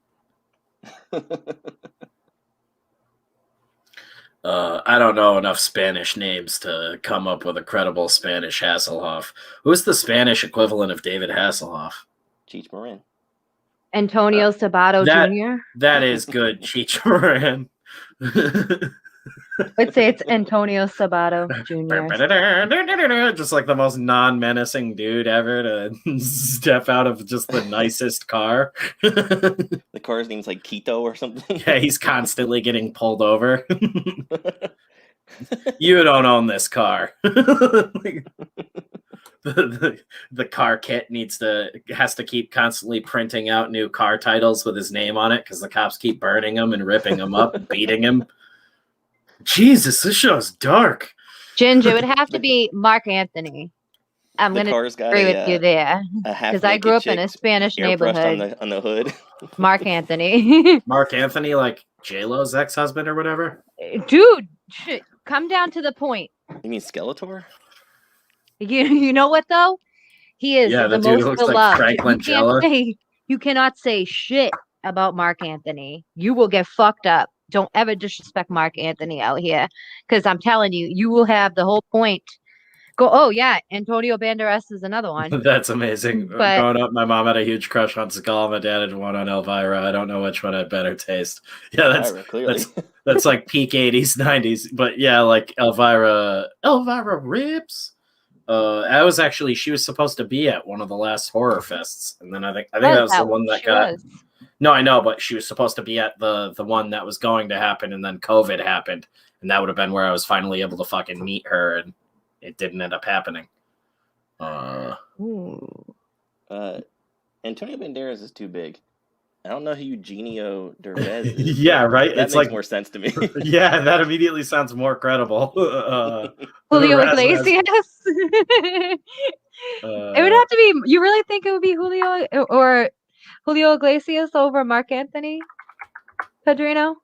I don't know enough Spanish names to come up with a credible Spanish Hasselhoff. Who's the Spanish equivalent of David Hasselhoff? Cheech Marin. Antonio Sabato Jr. That is good, Cheech Marin. I'd say it's Antonio Sabato Jr. Just like the most non-menacing dude ever to step out of just the nicest car. The car's name's like Quito or something. Yeah, he's constantly getting pulled over. You don't own this car. The car kit has to keep constantly printing out new car titles with his name on it because the cops keep burning them and ripping them up and beating him. Jesus, this show's dark. Ginge, it would have to be Mark Anthony. I'm going to agree with you there. Because I grew up in a Spanish neighborhood. On the hood. Mark Anthony. Mark Anthony, like J-Lo's ex-husband or whatever? Dude, come down to the point. You mean Skeletor? You know what, though? He is the dude most looks beloved. like Franklin Jella. You cannot say shit about Mark Anthony. You will get fucked up. Don't ever disrespect Mark Anthony out here. Because I'm telling you, you will have the whole point. Oh, yeah, Antonio Banderas is another one. That's amazing. But, growing up, my mom had a huge crush on Skull. My dad had one on Elvira. I don't know which one had better taste. Yeah, that's like peak 80s, 90s. But yeah, like Elvira rips. She was supposed to be at one of the last horror fests. And then I think that was the one that got... Was. No, I know, but she was supposed to be at the one that was going to happen, and then COVID happened. And that would have been where I was finally able to fucking meet her, and it didn't end up happening. Antonio Banderas is too big. I don't know who Eugenio Derbez is. Yeah, right? That makes more sense to me. Yeah, that immediately sounds more credible. Julio Iglesias? It would have to be... You really think it would be Julio or Julio Iglesias over Mark Anthony? Pedrino?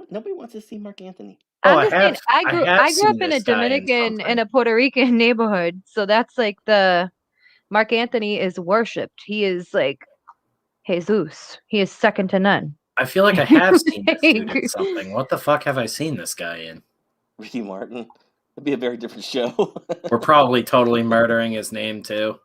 Nobody wants to see Mark Anthony. I'm just saying, I grew up in a Dominican and a Puerto Rican neighborhood, so that's like Mark Anthony is worshipped. He is like Jesus. He is second to none. I feel like I have seen this dude in something. What the fuck have I seen this guy in? Ricky Martin. It'd be a very different show. We're probably totally murdering his name too.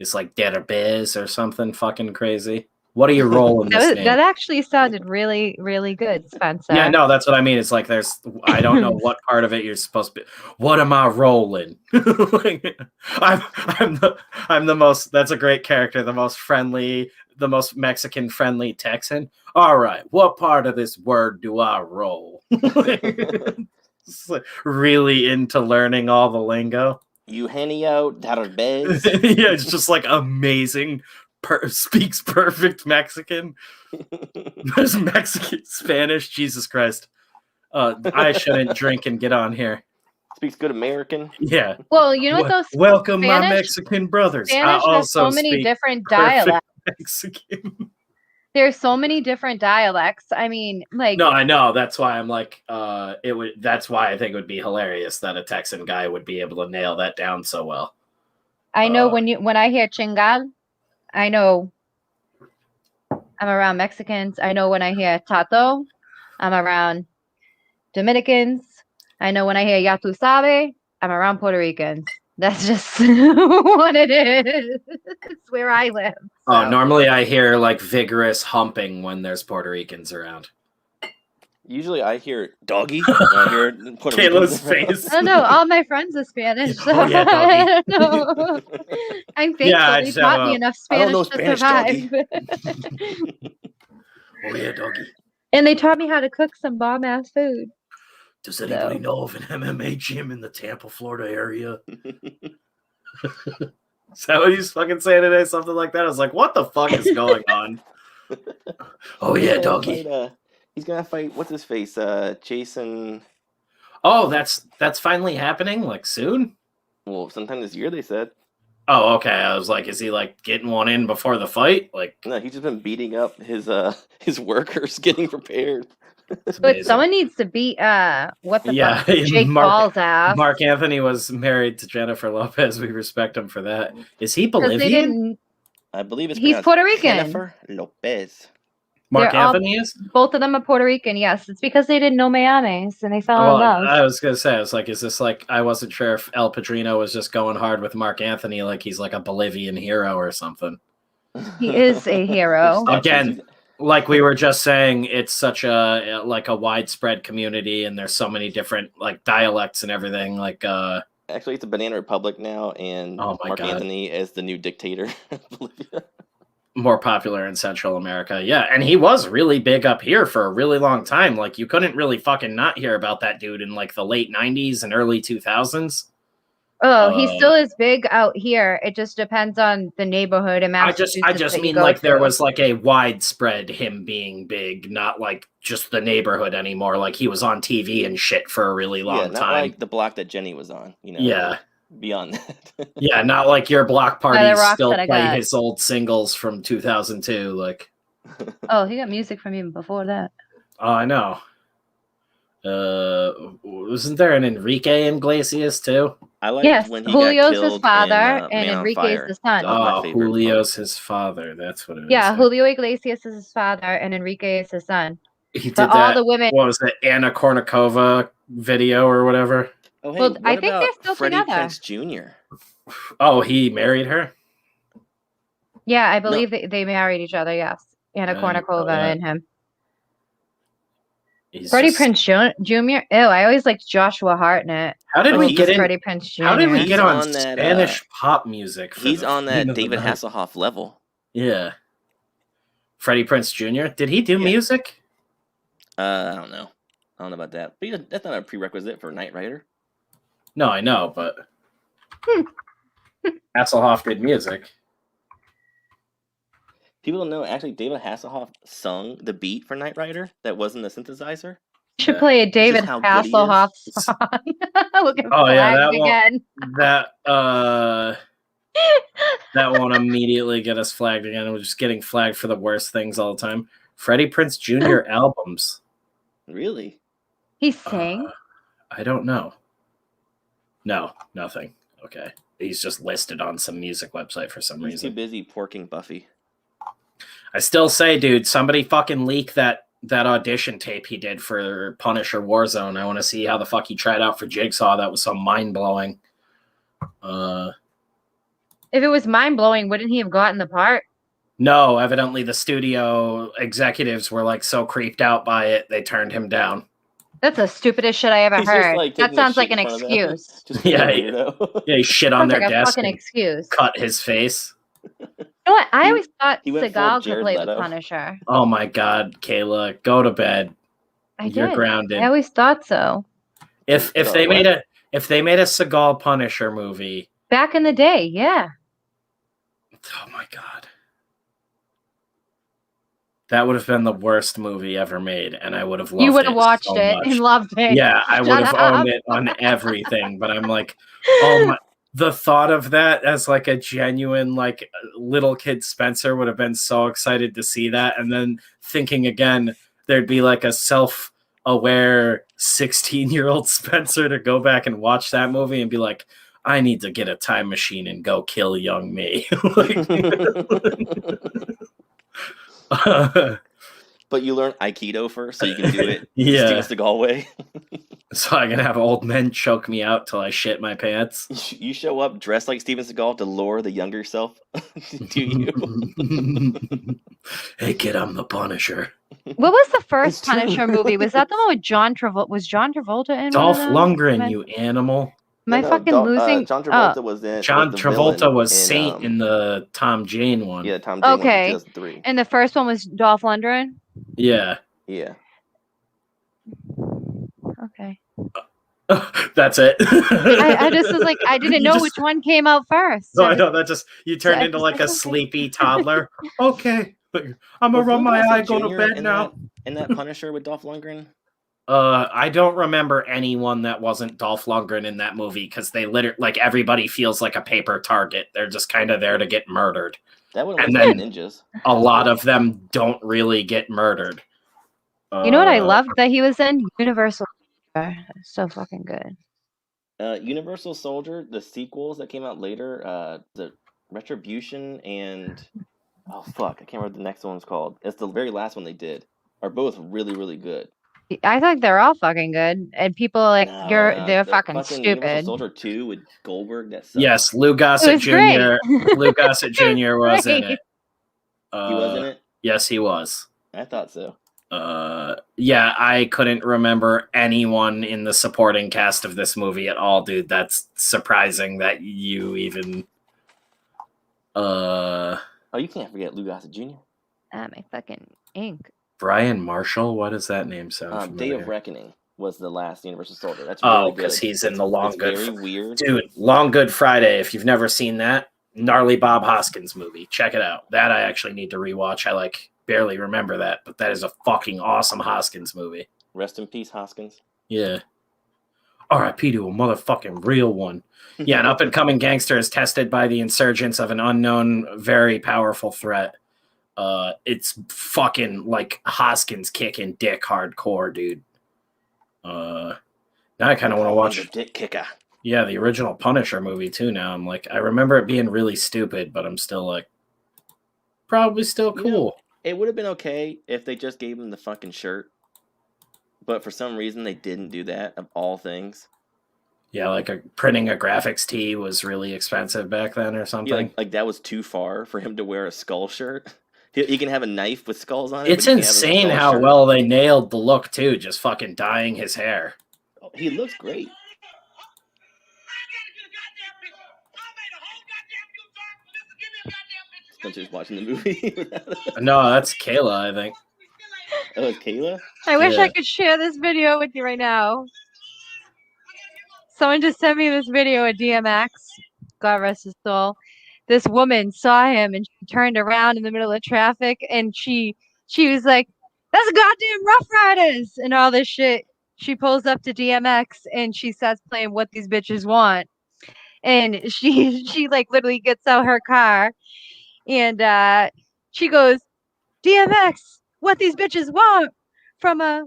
It's like Derbez or something fucking crazy. What are you rolling this name? That actually sounded really, really good, Spencer. Yeah, no, that's what I mean. It's like I don't know what part of it you're supposed to be. What am I rolling? I'm the most. That's a great character. The most friendly, the most Mexican friendly Texan. All right, what part of this word do I roll? Really into learning all the lingo. Eugenio Derbez. Yeah, it's just like amazing. Speaks perfect Mexican. There's Mexican, Spanish. Jesus Christ. I shouldn't drink and get on here. Speaks good American. Yeah. Well, you know what those Welcome, my Spanish- Mexican brothers. Spanish I has so also many speak different perfect dialects. Mexican. There's so many different dialects. I mean, like No, I know. That's why I'm like, it would. That's why I think it would be hilarious that a Texan guy would be able to nail that down so well. I know when I hear chingal, I know I'm around Mexicans. I know when I hear tato, I'm around Dominicans. I know when I hear ya tu sabe, I'm around Puerto Ricans. That's just what it is. It's where I live. Oh, so. normally I hear like vigorous humping when there's Puerto Ricans around. Usually I hear doggy. I hear Puerto Kayla's Ricans. face. I don't know. All my friends are Spanish, so Oh, yeah, I doggy. don't know. I'm thankful Yeah, I they just taught have me a- enough I don't Spanish know to Spanish, survive. Oh yeah, doggy. And they taught me how to cook some bomb ass food. Does anybody So. know of an MMA gym in the Tampa, Florida area? Is that what he's fucking saying today? Something like that? I was like, what the fuck is going on? Oh yeah, He's gonna doggy. fight, he's gonna fight. What's his face? Jason. Oh, that's finally happening, like soon? Well, sometime this year they said. Oh, okay. I was like, is he like getting one in before the fight? Like, No, he's just been beating up his workers, getting prepared. it's But amazing. someone needs to beat what the Yeah, fuck? Jake Paul's ass. Mark Anthony was married to Jennifer Lopez. We respect him for that. Is he 'Cause Bolivian? they didn't. I believe it's He's pronounced Puerto Rican. Jennifer Lopez. Mark They're all- Anthony is? Both of them are Puerto Rican. Yes, it's because they didn't know Miami's and they fell in love. I was gonna say, I was like, is this like? I wasn't sure if El Padrino was just going hard with Mark Anthony, like he's like a Bolivian hero or something. He is a hero. Again, like we were just saying, it's such a like a widespread community, and there's so many different like dialects and everything. Like, Actually, it's a banana republic now, and Oh my Mark God. Anthony is the new dictator of Bolivia. more popular in Central America. Yeah, and he was really big up here for a really long time. Like you couldn't really fucking not hear about that dude in like the late 90s and early 2000s. Oh, he still is big out here. It just depends on the neighborhood in Massachusetts. I just that you mean go like there to. was like a widespread him being big, not like just the neighborhood anymore. Like he was on TV and shit for a really long Yeah, not time. like the block that Jenny was on. You know. Yeah. like, beyond that. Yeah, not like your block parties rocks still that I play got. his old singles from 2002. Like, Oh, he got music from even before that. oh, I know. Wasn't there an Enrique Iglesias too? I like Yes, when he Julio's got his killed father, in, and Man on Enrique's Fire. the son. That was my Oh, favorite Julio's his father. That's what it is. Yeah, Julio Iglesias is his father, and Enrique is his son. He did But all that. the women. What was it, Anna Kournikova video or whatever? Oh, hey, Well, what I think about they're still Freddie together. Prinze Jr.? Oh, he married her? Yeah, I believe they married each other. Yes, Anna I didn't know Kournikova that. and him. He's Freddie just- Prinze Jr. Ew, I always liked Joshua Hartnett. How did Oh, we he's get in? Freddie Prinze Jr. How did we He's get on on that, Spanish pop music? for He's the on thing that of the David night? Hasselhoff level. Yeah. Freddie Prinze Jr. Did he do Yeah. music? I don't know. I don't know about that. But that's not a prerequisite for Knight Rider. No, I know, but Hasselhoff did music. People don't know, actually, David Hasselhoff sung the beat for Knight Rider that wasn't a synthesizer. You should Yeah. play a This David is how good he is. Hasselhoff song. Look at Oh, yeah, flagged that one- again. That won't immediately get us flagged again. We're just getting flagged for the worst things all the time. Freddie Prinze Jr. albums. Really? He sang. I don't know. No, nothing. Okay. He's just listed on some music website for some He's too reason. busy porking Buffy. I still say, dude, somebody fucking leak that audition tape he did for Punisher Warzone. I want to see how the fuck he tried out for Jigsaw. That was so mind-blowing. If it was mind blowing, wouldn't he have gotten the part? No, evidently the studio executives were like so creeped out by it, they turned him down. That's the stupidest shit I ever He's just, heard. like, That taking a sounds like shit an in front of them. excuse. Just being Yeah, a yeah. weirdo. Yeah, he shit on Sounds their like a desk fucking and excuse. cut his face. You know what? I He- always thought he went full Seagal could Jared play the Leto. Punisher. Oh my God, Kayla, go to bed. I You're did. grounded. I always thought so. If Is it they all made right? If they made a Seagal Punisher movie, Back in the day, yeah. oh my god, that would have been the worst movie ever made, and I would have loved You would have it watched so it much. and loved it. Yeah, I would Shut have up. owned it on everything. But I'm like, oh my. The thought of that as like a genuine like little kid Spencer would have been so excited to see that, and then thinking again there'd be like a self-aware 16-year-old Spencer to go back and watch that movie and be like, I need to get a time machine and go kill young me. But you learn Aikido first, so you can do it Yeah. Steven Seagal way. So I can have old men choke me out till I shit my pants. You show up dressed like Steven Seagal to lure the younger self to you. Hey kid, I'm the Punisher. What was the first It's true. Punisher movie? Was that the one with John Travolta? Was John Travolta in Dolph one of them? Lundgren, you animal. Am I fucking losing? John Travolta was in. John was the Travolta villain was in, Saint in the Tom Jane one. Yeah, Tom Jane Okay. one from 2003. And the first one was Dolph Lundgren? Yeah. Yeah. Okay. That's it. I just was like, I didn't know which one came out first. No, I know that just you turned I into just like a was like, sleepy toddler. Okay, I'm gonna Was run Lou my Gossett eye, go to Jr. bed in now. In that Punisher with Dolph Lundgren. I don't remember anyone that wasn't Dolph Lundgren in that movie because they literally like everybody feels like a paper target. They're just kind of there to get murdered. That one And was then- ninjas. A lot of them don't really get murdered. You know what I loved that he was in? Universal. So fucking good. Universal Soldier, the sequels that came out later, the Retribution and oh fuck, I can't remember what the next one's called. It's the very last one they did. Are both really, really good. I think they're all fucking good, and people like No, they're the fucking Universal stupid. Soldier 2 with Goldberg. That sucks. Yes, Lou It Gossett was Jr. great. Lou Gossett Jr. was in great. it. He was in it. Yes, he was. I thought so. Yeah, I couldn't remember anyone in the supporting cast of this movie at all, dude. That's surprising that you even. Oh, you can't forget Lou Gossett Jr. My fucking ink. Brian Marshall. What does that name sound Day familiar? of Reckoning was the last Universal Soldier. That's really Oh, good. because he's in the Long It's Good. very weird. Dude, Long Good Friday. If you've never seen that, gnarly Bob Hoskins movie, check it out. That I actually need to rewatch. I like barely remember that, but that is a fucking awesome Hoskins movie. Rest in peace, Hoskins. Yeah. R.I.P. to a motherfucking real one. Yeah, an up-and-coming gangster is tested by the insurgents of an unknown, very powerful threat. It's fucking like Hoskins kicking dick hardcore, dude. Now I kind of want to watch. Dick kicker. Yeah, the original Punisher movie too. Now I'm like, I remember it being really stupid, but I'm still like, probably still You cool. know, it would have been okay if they just gave him the fucking shirt, but for some reason they didn't do that. Of all things, Yeah, like printing a graphics tee was really expensive back then or something. yeah, like that was too far for him to wear a skull shirt. He can have a knife with skulls on it. It's but he can't have a insane skull how shirt. well they nailed the look too, just fucking dyeing his hair. Oh, he looks great. Spencer's watching the movie. No, that's Kayla, I think. Oh, it's Kayla? I wish Yeah. I could share this video with you right now. Someone just sent me this video of DMX. God rest his soul. This woman saw him and she turned around in the middle of traffic and she was like, "That's goddamn Rough Riders!" and all this shit. She pulls up to DMX and she starts playing What These Bitches Want. And she like literally gets out her car and she goes, "DMX, What These Bitches Want," from a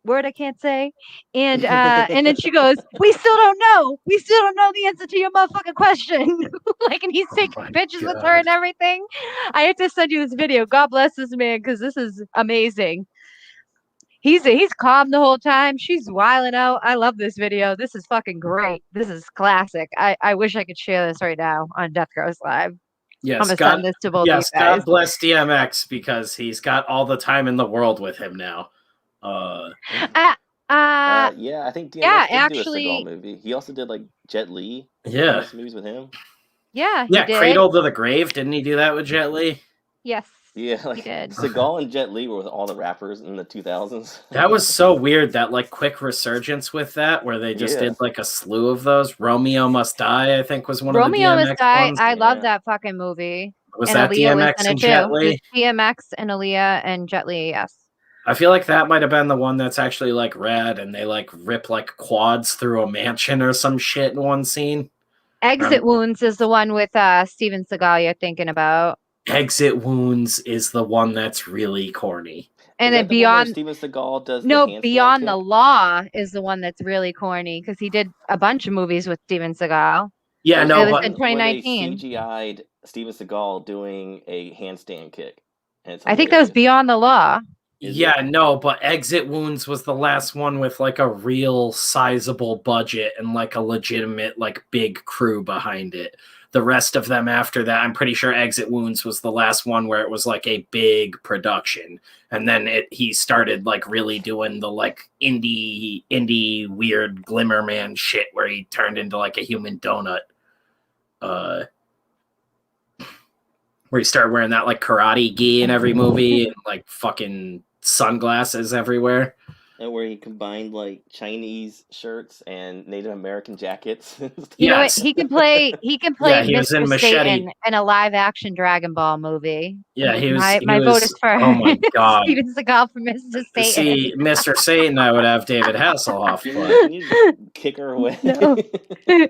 word I can't say. And then she goes, "We still don't know. We still don't know the answer to your motherfucking question." Like, and he's taking my pictures with her God. and everything. I have to send you this video. God bless this man, because this is amazing. He's calm the whole time. She's wilding out. I love this video. This is fucking great. This is classic. I wish I could share this right now on Death Grows Live. I'm Yes, gonna God, send this to both yes, of you guys. God bless DMX because he's got all the time in the world with him now. Yeah, I think DMX yeah, did actually- do a Seagal movie. He also did like Jet Li. Yeah. Movies with him. Yeah, he Yeah, did. Cradle to the Grave. Didn't he do that with Jet Li? Yes. Yeah, He like did. Seagal and Jet Li were with all the rappers in the 2000s. That was so weird, that like quick resurgence with that, where they just Yeah. did like a slew of those. Romeo Must Die, I think, was one of the Romeo Must DMX Die. ones. I love Yeah. that fucking movie. Was And that Aaliyah was DMX in it and Jet too. Li? It's DMX and Aaliyah and Jet Li, yes. I feel like that might have been the one that's actually like rad, and they like rip like quads through a mansion or some shit in one scene. Exit Wounds is the one with Steven Seagal you're thinking about. Exit Wounds is the one that's really corny. And Is then that the one where Beyond Steven Seagal does the No, handstand Beyond the kick? Law is the one that's really corny because he did a bunch of movies with Steven Seagal. Yeah, There's no, It was one in where they 2019. CGI'd Steven Seagal doing a handstand kick. And it's I think that was hilarious. Beyond the Law. Is yeah, it? no, but Exit Wounds was the last one with like a real sizable budget and like a legitimate like big crew behind it. The rest of them after that, I'm pretty sure Exit Wounds was the last one where it was like a big production, and then he started like really doing the like indie weird glimmer man shit where he turned into like a human donut. Where he started wearing that like karate gi in every movie and like fucking sunglasses everywhere. And where he combined like Chinese shirts and Native American jackets. You know what? Yes. He can play Yeah, he was in Mr. Machete. Satan in a live action Dragon Ball movie. Yeah, he was. My vote is for Oh my god! Steven Seagal for Mr. Satan. See, Mr. Satan, I would have David Hasselhoff Can play. you just kick her away? No.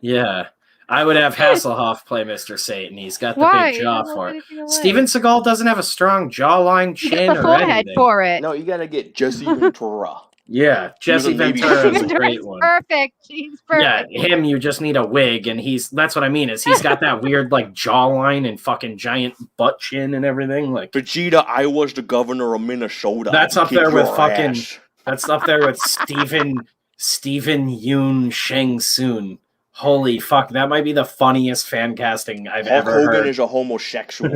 Yeah, I would have Hasselhoff play Mr. Satan. He's got the Why? big He jaw doesn't for have it. anything to Steven Seagal doesn't have a strong jawline, He chin, got the or forehead anything. for it. No, you gotta get Jesse Ventura. Yeah, Jesse a Navy Ventura is a SEAL. great one. Perfect. He's perfect. Yeah, him, you just need a wig, and that's what I mean, is he's got that weird, like, jawline and fucking giant butt chin and everything, like... Vegeta, I was the governor of Minnesota. That's up there with fucking... ass. That's up there with Steven Yoon Shang Soon. Holy fuck, that might be the funniest fan casting I've Hulk ever Hogan heard. is a homosexual.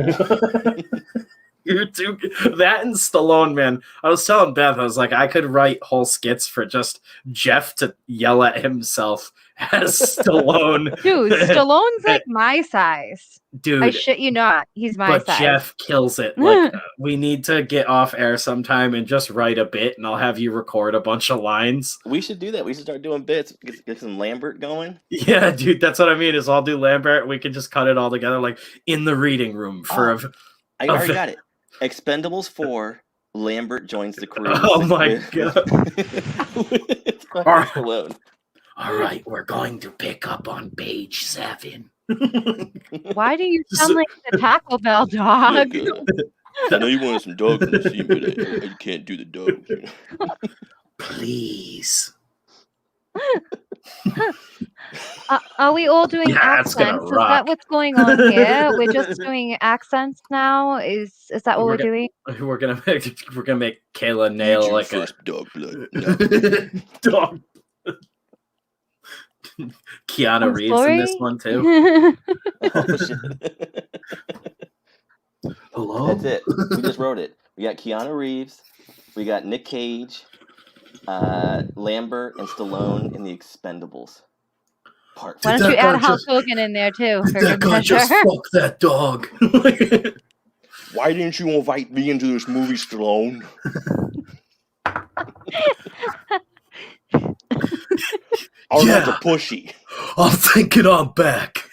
You're too that and Stallone, man. I was telling Beth, I was like, I could write whole skits for just Jeff to yell at himself as Stallone. Dude, Stallone's like my size. Dude, I shit you not. He's my but size. Jeff kills it. Like, we need to get off air sometime and just write a bit, and I'll have you record a bunch of lines. We should do that. We should start doing bits. Get some Lambert going. Yeah, dude, that's what I mean. Is I'll do Lambert. We can just cut it all together, like in the reading room for. I already got it. Expendables 4. Lambert joins the crew. Oh my god! All right, we're going to pick up on page 7. Why do you sound like the Taco Bell dog? I know you wanted some dogs in the scene, but I can't do the dogs. You know? Please. Are we all doing That's gonna accents? Is rock. that what's going on here? We're just doing accents now. Is that what we're doing? We're gonna make Kayla nail like first dog blood. dog. Keanu I'm Reeves sorry? in this one too. Oh, shit. Hello. That's it. We just wrote it. We got Keanu Reeves. We got Nick Cage, Lambert, and Stallone in the Expendables. Part Why don't you add Hulk Hogan in there too? For That good guy measure? just fucked that dog. Why didn't you invite me into this movie, Stallone? I was Yeah. a pushy. I'm thinking I'm back.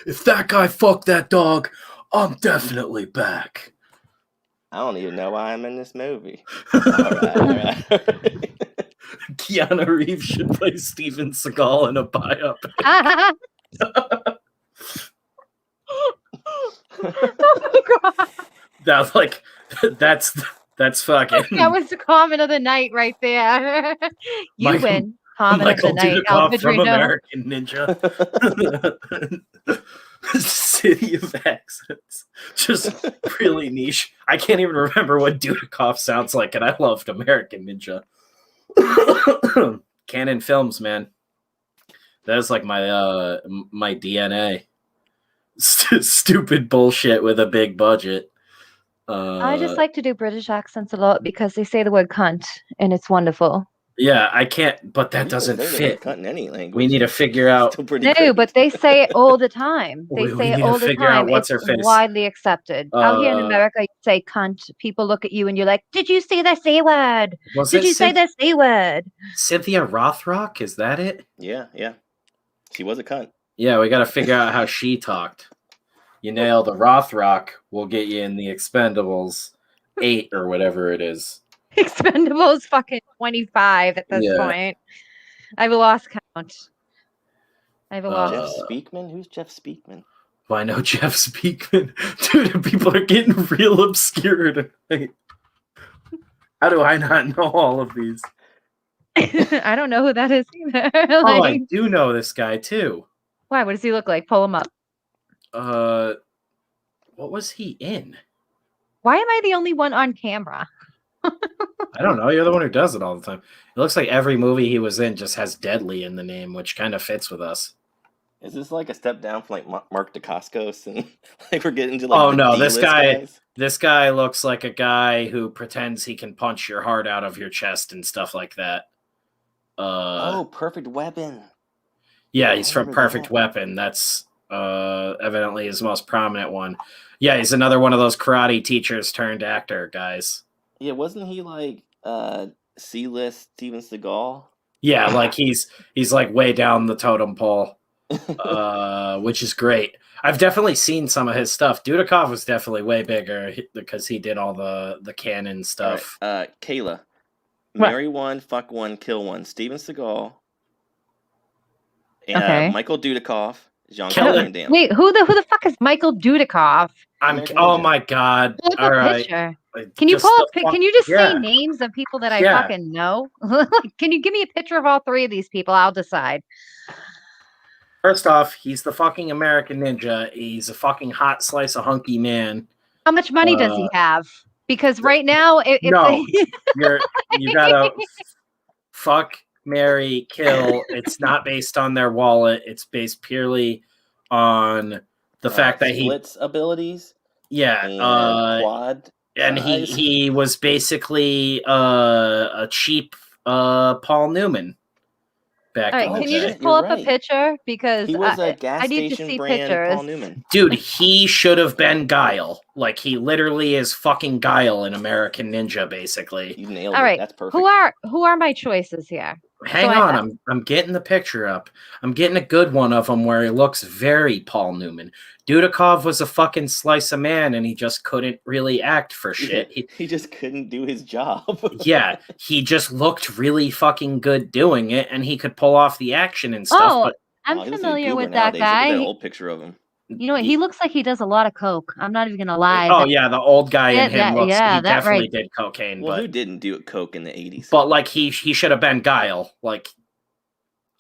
If that guy fucked that dog, I'm definitely back. I don't even know why I'm in this movie. All right. Keanu Reeves should play Steven Seagal in a biopic. Oh my god! That's like, that's fucking. That was the comment of the night right there. You Michael- win. Comment Michael of the night. Dudikoff from Alfredrino. American Ninja. City of Accents. Just really niche. I can't even remember what Dudikoff sounds like, and I loved American Ninja. Canon Films, man. That's like my my DNA. Stupid bullshit with a big budget. I just like to do British accents a lot because they say the word cunt and it's wonderful. Yeah, I can't, but that You can doesn't say the word fit. cunt in any language. We need to figure out. Still pretty No, great. but they say it all the time. They We say it need to all the figure out time. what's It's her face. widely accepted. Out here in Uh, America, you say cunt. People look at you and you're like, "Did you say the C word? Was Did it you say the C word?" Cynthia Rothrock? Is that it? Yeah. She was a cunt. Yeah, we got to figure out how she talked. You nail the Rothrock, we'll get you in the Expendables 8 or whatever it is. Expendables fucking 25 at this Yeah. point. I've lost count. I've lost. Jeff Speakman? Who's Jeff Speakman? Well, I know Jeff Speakman. Dude, people are getting real obscure tonight. How do I not know all of these? I don't know who that is either. Oh, I do know this guy too. Why? What does he look like? Pull him up. What was he in? Why am I the only one on camera? I don't know. You're the one who does it all the time. It looks like every movie he was in just has Deadly in the name, which kind of fits with us. Is this like a step down from like Mark Dacascos and like we're getting to like Oh the no, D-list guys? this guy looks like a guy who pretends he can punch your heart out of your chest and stuff like that. Perfect Weapon. Yeah, he's from remember Perfect that. Weapon. That's evidently his most prominent one. Yeah, he's another one of those karate teachers turned actor guys. Yeah, wasn't he like C-list Steven Seagal? Yeah, like he's like way down the totem pole, which is great. I've definitely seen some of his stuff. Dudikoff was definitely way bigger because he did all the canon stuff. Right. Kayla. What? Marry one, fuck one, kill one. Steven Seagal. Okay. Michael Dudikoff. Jean-Claude Kelly- Van Damme. Wait, who the fuck is Michael Dudikoff? American Oh Ninja. my god! Pull up All a right, picture. Can you Just pull the up? fuck- Can you just yeah. say names of people that I Yeah. fucking know? Can you give me a picture of all three of these people? I'll decide. First off, he's the fucking American Ninja. He's a fucking hot slice of hunky man. How much money does he have? Because right now, if No, you gotta fuck, marry, kill. It's not based on their wallet. It's based purely on the fact that Splits abilities. yeah, And quad. and size. he was basically a cheap Paul Newman back all right, in the can you day. just pull You're up a right. picture? Because He was a gas I need to station see brand pictures. Paul Newman. Dude, he should have been Guile. Like he literally is fucking Guile in American Ninja, basically. You nailed All it. right, That's perfect. who are my choices here? Hang on, I'm getting the picture up. I'm getting a good one of him where he looks very Paul Newman. Dudikoff was a fucking slice of man, and he just couldn't really act for shit. He just couldn't do his job. Yeah, he just looked really fucking good doing it, and he could pull off the action and stuff. Oh, But I'm he looks like a familiar goober with that nowadays. Look at guy. that old picture of him. You know what? He looks like he does a lot of coke. I'm not even gonna lie. oh yeah, the old guy in him that- looks. yeah, he that definitely right. did cocaine, Well, but who didn't do coke in the 80s? But like he should have been Guile. Like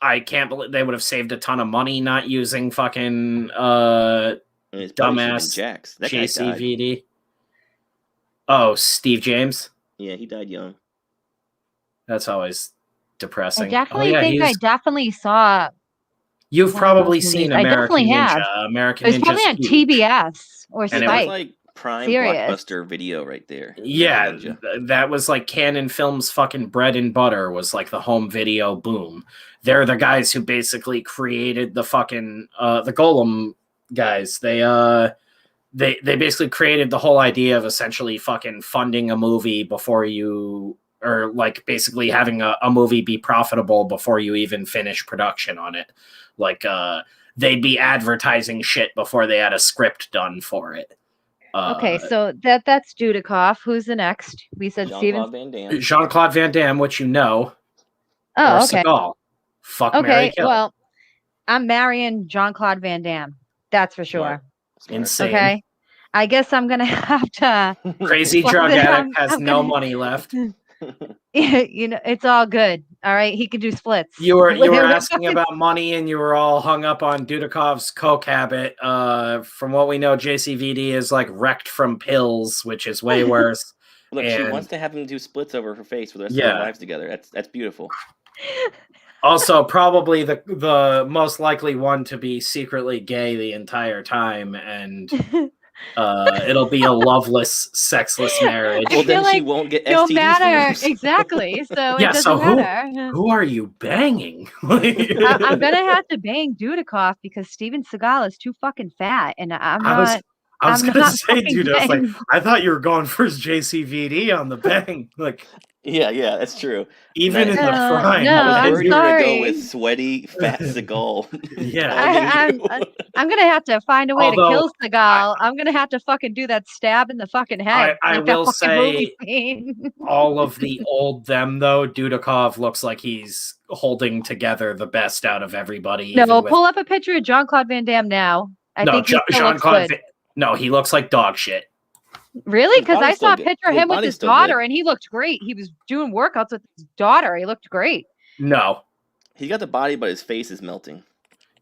I can't believe they would have saved a ton of money not using fucking It's probably should've been dumbass Jax. That guy died. JCVD. Oh, Steve James. Yeah, he died young. That's always depressing. I definitely oh, yeah, think I definitely saw. You've one of probably those seen movies. I American definitely Ninja. have. American It was Ninja's probably on huge. TBS or And it That was was Spike. like prime Serious. blockbuster video right there. Yeah, American Ninja. that was like Canon Films' fucking bread and butter was like the home video boom. They're the guys who basically created the fucking the Golem guys. They basically created the whole idea of essentially fucking funding a movie before you or like basically having a movie be profitable before you even finish production on it. Like they'd be advertising shit before they had a script done for it. Okay, so that's Dudikoff. Who's the next? We said Jean-Claude Steven. Van Damme. Jean-Claude Van Damme, which you know, Oh, or okay. Seagal. Fuck, marry, Okay, kill. well, I'm marrying Jean-Claude Van Damme. That's for sure. Smart. Insane. Okay. I guess I'm gonna have to. Crazy Well, drug then addict has I'm no gonna- money left. You know, it's all good. All right, he can do splits. You were asking about money, and you were all hung up on Dudikov's coke habit. From what we know, JCVD is like wrecked from pills, which is way worse. Look, she And- wants to have him do splits over her face for the rest of Yeah. their lives together. That's beautiful. Also, probably the most likely one to be secretly gay the entire time, and It'll be a loveless, sexless marriage. Well, then feel she like won't get no STDs from matter them. exactly. So Yeah, it so doesn't matter. who are you banging? I'm gonna have to bang Dudikoff because Steven Seagal is too fucking fat, and I was I'm gonna not say, fucking dude, I was like, getting. I thought you were going for JCVD on the bang. Like, Yeah, that's true. even in the prime, No, I was I'm worried you were gonna go sorry. with sweaty, fat Seagal. yeah. I'm gonna have to find a way to Although, kill Seagal. I'm gonna have to fucking do that stab in the fucking head, I like that will fucking movie say, scene. all of the old them though, Dudikov looks like he's holding together the best out of everybody. No, even with pull up a picture of Jean-Claude Van Damme now. I think he still looks Jean-Claude. good. No, he looks like dog shit. Really? His Because I body's saw a still good. picture of His him with body's his still daughter, good. and he looked great. He was doing workouts with his daughter. He looked great. No. He got the body, but his face is melting.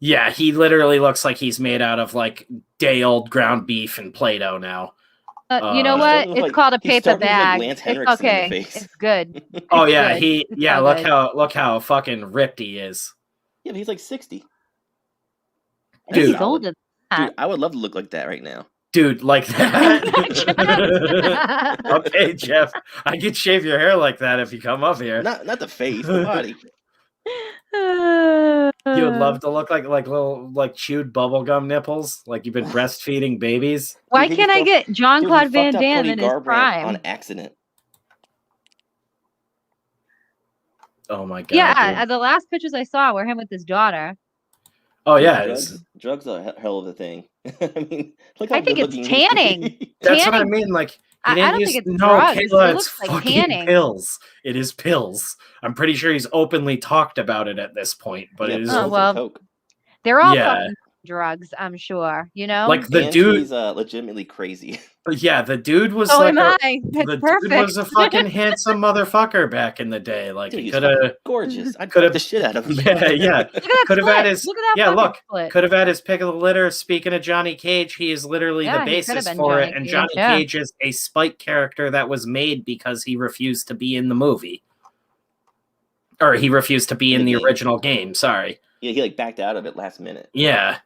Yeah, he literally looks like he's made out of like day-old ground beef and Play-Doh now. You know what? It's called a paper bag. Lance It's Henriksen in the okay. face. It's good. Oh It's yeah, good. look how fucking ripped he is. Yeah, but he's like 60. Dude. He's older than that. Dude, I would love to look like that right now. Dude, like that. Okay, Jeff, I could shave your hair like that if you come up here. Not the face, the body. You would love to look like little like chewed bubblegum nipples, like you've been breastfeeding babies. Why Dude, can't I get Jean-Claude Van Damme in his prime? On accident. Oh my god. Yeah, dude. the last pictures I saw were him with his daughter. Oh yeah, drugs are a hell of a thing. I mean, look how I think it's good-looking he is. tanning. That's what I mean. Like, I don't think it's no, drugs. Kayla, It it's looks like fucking tanning. pills. It is pills. I'm pretty sure he's openly talked about it at this point, but Yeah, it is. pills and well, coke. They're all Yeah. fucking drugs, I'm sure. You know, Like the And dude. he's legitimately crazy. Yeah, the dude was so like am I. That's the perfect. dude was a fucking handsome motherfucker back in the day. Like Dude, he he's could have. fucking gorgeous. I'd Coulda- fuck the shit out of him. Yeah, yeah. Look at that Could have split. had his. Look at that Yeah, fucking look. split. Could have had his pick of the litter. Speaking of Johnny Cage, he is literally Yeah, the he could have basis been for it. Johnny And Cage, Johnny yeah. Cage is a spite character that was made because he refused to be in the movie. Or he refused to be in the game. original game. Sorry. Yeah, he like backed out of it last minute. Yeah.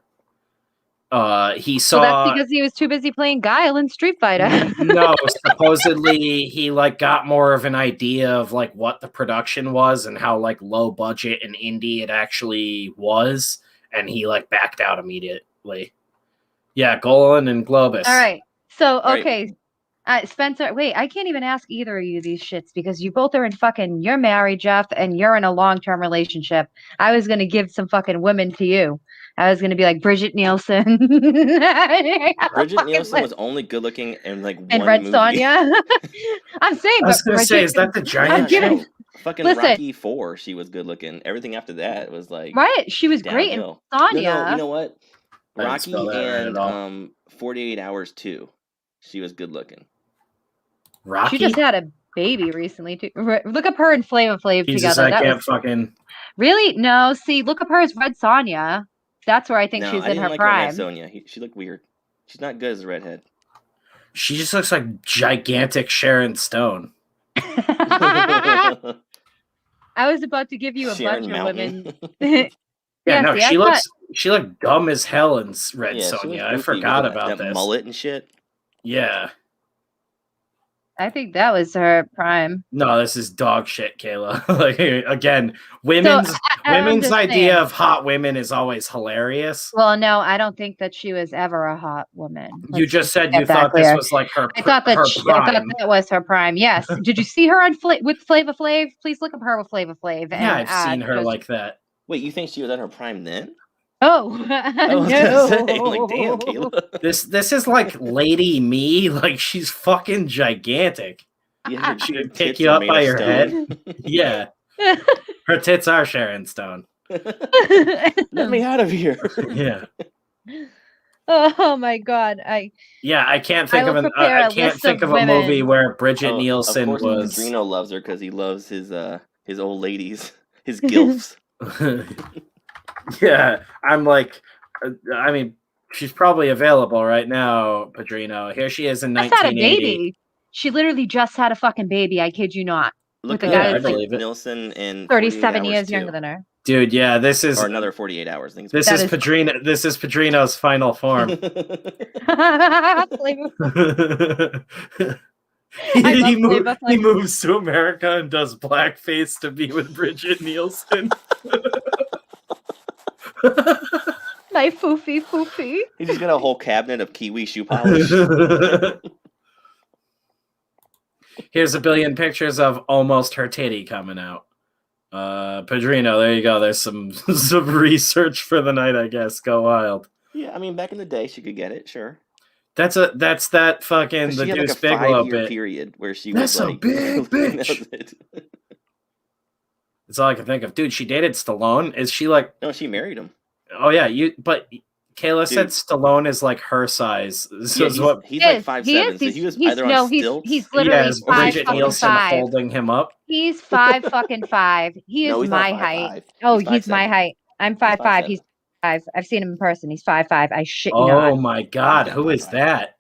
He saw. Well, that's because he was too busy playing Guile in Street Fighter. No, supposedly he like got more of an idea of like what the production was and how like low budget and indie it actually was, and he like backed out immediately. Yeah, Golan and Globus. All right. So, Right. okay. Spencer, wait, I can't even ask either of you these shits because you both are in fucking, you're married, Jeff, and you're in a long-term relationship. I was going to give some fucking women to you. I was going to be like Bridget Nielsen. Bridget Nielsen was only good looking in like and one Red movie. Sonja. I'm saying, I was but gonna say, Bridget, is that the giant giving- chick? Fucking Listen. Rocky 4, she was good looking. Everything after that was like right? She was great in downhill. Sonja. No, you know what? I didn't Rocky spell that right at all. and 48 Hours 2. She was good looking. Rocky. She just had a baby recently too. Look up her and Flava Flav Jesus, together. I That can't was fucking. really no. See, look up her as Red Sonja. That's where I think No, she's I in didn't her like prime. Red Sonja. She looked weird. She's not good as a redhead. She just looks like gigantic Sharon Stone. I was about to give you a Sharon bunch Mountain. of women. Yeah, no, see, I she looked dumb as hell in Red Yeah, she was Sonja. I goofy forgot with about that this. mullet and shit. Yeah. I think that was her prime. No, this is dog shit, Kayla. Like again, women's I'm just idea saying. of hot women is always hilarious. Well, no, I don't think that she was ever a hot woman. You Let's just said get you that thought clear. this was like her. I thought that her I thought prime. that was her prime. Yes. Did you see her on with Flava Flav? Please look up her with Flava Flav. Yeah, and, I've seen her just- like that. Wait, you think she was at her prime then? Oh, I was no. gonna say, like, damn, Kayla. This is like Lady Me. Like she's fucking gigantic. Yeah, her She would tits pick you are up made by of your stone. Yeah, her tits are Sharon Stone. Let me out of here. Yeah, Oh my God! yeah. I can't think I of will an. prepare I a can't list think of of a movie women. where Bridget Oh, Nielsen of course, was. Padrino loves her because he loves his old ladies, his gilfs. Yeah, I'm like, I mean, she's probably available right now, Padrino. Here she is in just had a 1980. baby. She literally just had a fucking baby. I kid you not. Look With up a guy I that's like believe it. Nielsen and 37 years younger than her. Dude, yeah, this is or another 48 hours. I think this That is is- Padrino. This is Padrino's final form. I love Flavor He Flav. moves to America and does blackface to be with Bridget Nielsen. My foofy. He just got a whole cabinet of kiwi shoe polish. Here's a billion pictures of almost her titty coming out. Padrino, there you go. There's some research for the night, I guess. Go wild. Yeah, I mean, back in the day, she could get it, sure. That's that fucking But the she had like Deuce a Bigelow 5-year bit. period where she That's was a like, big that bitch. was it. That's all I can think of. Dude, she dated Stallone. Is she like? No, she married him. Oh yeah, but Kayla said Dude. Stallone is like her size. This Yeah, is what. he's He like is. 5'7", He is. so he was He's- either no, on he's- stilts. he's literally Yes, five Bridget fucking Nielsen five. holding him up. He's 5'5". He No, is he's not my 5'5". height. Oh, he's my 5'7". height. I'm 5'5". He's 5'5". I've seen him in person. He's 5'5". I shit you not. Oh my God, He's who not is 5'5". that?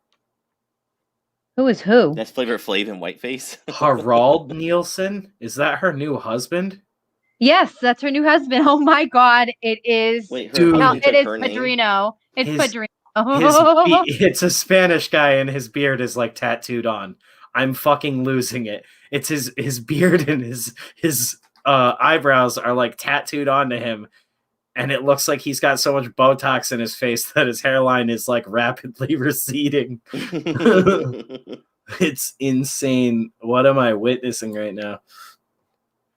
Who is who? That's Flavor Flav in whiteface. Harald Nielsen? Is that her new husband? Yes, that's her new husband. Oh my God, it is. Wait, Dude. her No, husband it took is her name? Padrino. It's His- Padrino. It's a Spanish guy and his beard is like tattooed on. I'm fucking losing it. It's his beard and his eyebrows are like tattooed onto him, and it looks like he's got so much Botox in his face that his hairline is like rapidly receding. It's insane. What am I witnessing right now?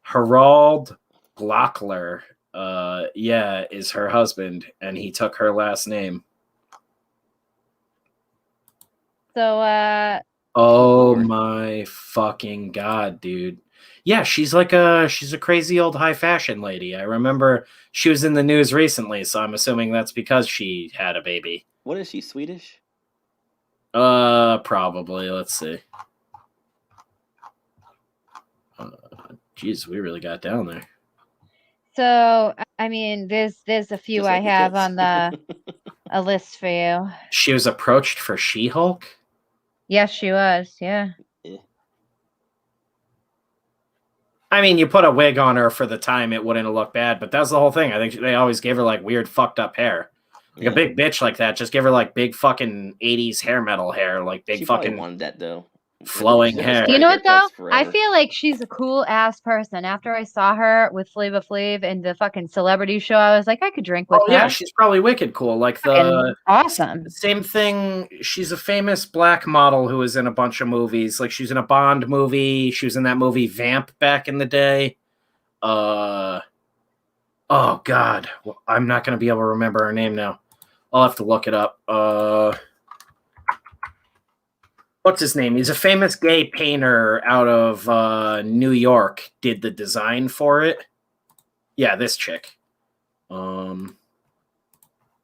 Harald Glockler, is her husband, and he took her last name. So, Oh Lord. my fucking God, dude. Yeah, she's a crazy old high fashion lady. I remember she was in the news recently, so I'm assuming that's because she had a baby. What is she, Swedish? Probably. Let's see. Jeez, we really got down there. so I mean, there's a few Just I like the have tits. on a list for you. She was approached for She-Hulk? Yes, she was. Yeah. I mean, you put a wig on her for the time, it wouldn't look bad, but that's the whole thing. I think they always gave her like weird fucked up hair. Like Yeah. a big bitch like that, just give her like big fucking 80s hair metal hair, like big She probably fucking wanted that though. flowing She hair. has You know what though? haircuts I forever. feel like she's a cool ass person. After I saw her with Flavor Flav in the fucking celebrity show, I was like, I could drink with Oh her. yeah, she's probably wicked cool. Like the Fucking awesome. same thing. She's a famous black model who was in a bunch of movies. Like she's in a Bond movie. She was in that movie Vamp back in the day. Oh God, well, I'm not gonna be able to remember her name now. I'll have to look it up. What's his name? He's a famous gay painter out of New York. Did the design for it. Yeah, this chick.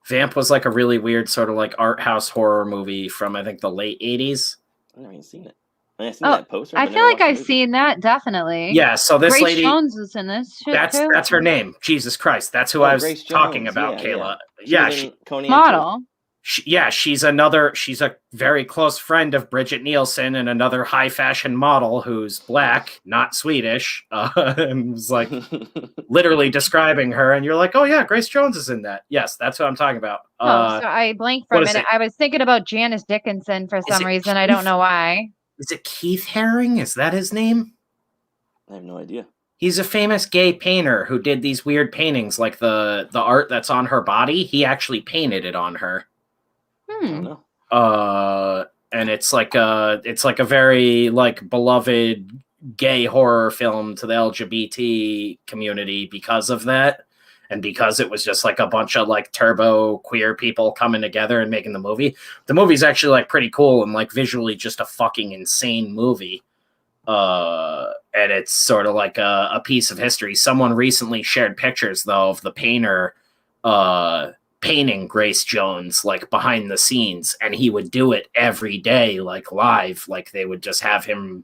Vamp was like a really weird sort of like art house horror movie from I think the late 80s. I've never even seen it. I mean, I've seen Oh, that poster. I but feel never like watched the I've movie. seen that definitely. Yeah, so this Grace lady Jones was in this shit too. that's her name. Jesus Christ. That's who Oh, I was Grace talking Jones, about, yeah, Kayla. She Yeah, was in Conan too. Model. she's a very close friend of Bridget Nielsen and another high fashion model who's black, not Swedish, and was like literally describing her. And you're like, oh yeah, Grace Jones is in that. Yes, that's what I'm talking about. Oh, so I blanked for a what is minute. it? I was thinking about Janice Dickinson for some it reason. I don't Keith? know why. Is it Keith Haring? Is that his name? I have no idea. He's a famous gay painter who did these weird paintings, like the art that's on her body. He actually painted it on her. I don't Hmm. know. And it's like a very like beloved gay horror film to the LGBT community because of that, and because it was just like a bunch of like turbo queer people coming together and making the movie. The movie's actually like pretty cool and like visually just a fucking insane movie. And it's sort of like a piece of history. Someone recently shared pictures though of the painter painting Grace Jones like behind the scenes, and he would do it every day like live, like they would just have him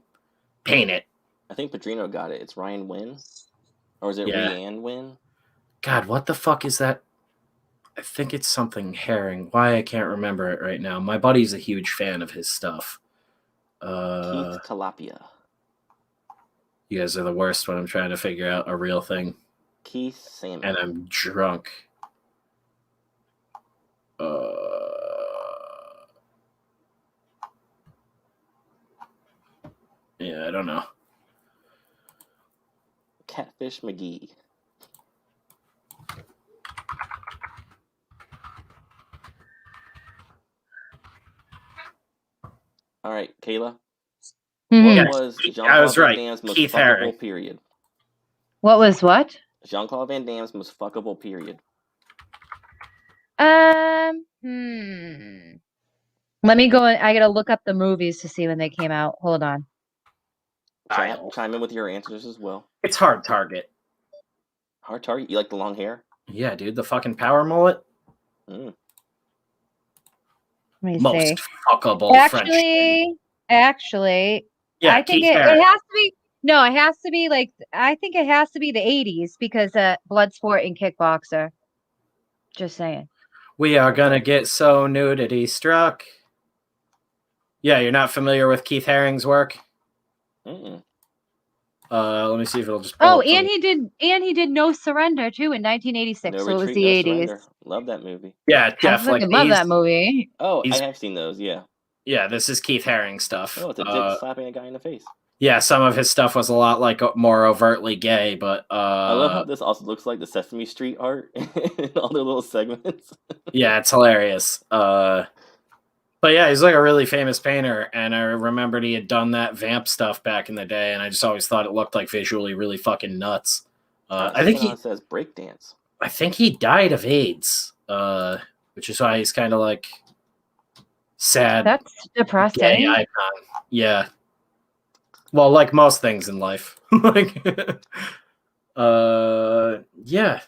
paint it. I think Padrino got it. It's Ryan Wynn, or is it Yeah. Rhiannon Wynn? God, what the fuck is that? I think it's something Herring. Why I can't remember it right now. My buddy's a huge fan of his stuff. Keith Tilapia. You guys are the worst when I'm trying to figure out a real thing. Keith Salmon. And I'm drunk. Yeah, I don't know. Catfish McGee. All right, Kayla. Mhm. What was I Jean-Claude was Van right. Damme's most Keith fuckable Haring. period? What was what? Jean-Claude Van Damme's most fuckable period. Let me go. I gotta look up the movies to see when they came out. Hold on. Chat, chime in with your answers as well. It's Hard Target. Hard Target? You like the long hair? Yeah, dude, the fucking power mullet. Mm. Let me Most see. fuckable French. Actually, Yeah, I think Keith it Haring. has to be. No, it has to be like. I think it has to be the 80s because Bloodsport and Kickboxer. Just saying. We are gonna get so nudity struck. Yeah, you're not familiar with Keith Haring's work? Mm-mm. Let me see if it'll just. Oh, and he did No Surrender too in 1986. No So it was Retreat, the No 80s. Surrender. Love that movie. Yeah, I Jeff. Like fucking love these. that movie. Oh, He's- I have seen those, yeah. Yeah, this is Keith Haring stuff. Oh, it's a dick slapping a guy in the face. Yeah, some of his stuff was a lot like more overtly gay, but I love how this also looks like the Sesame Street art in all their little segments. yeah, it's hilarious. But yeah, he's like a really famous painter, and I remembered he had done that vamp stuff back in the day, and I just always thought it looked like visually really fucking nuts. I think he says breakdance. I think he died of AIDS, which is why he's kind of like sad. That's depressing. Gay icon. Yeah. Well, like most things in life. Like, yeah.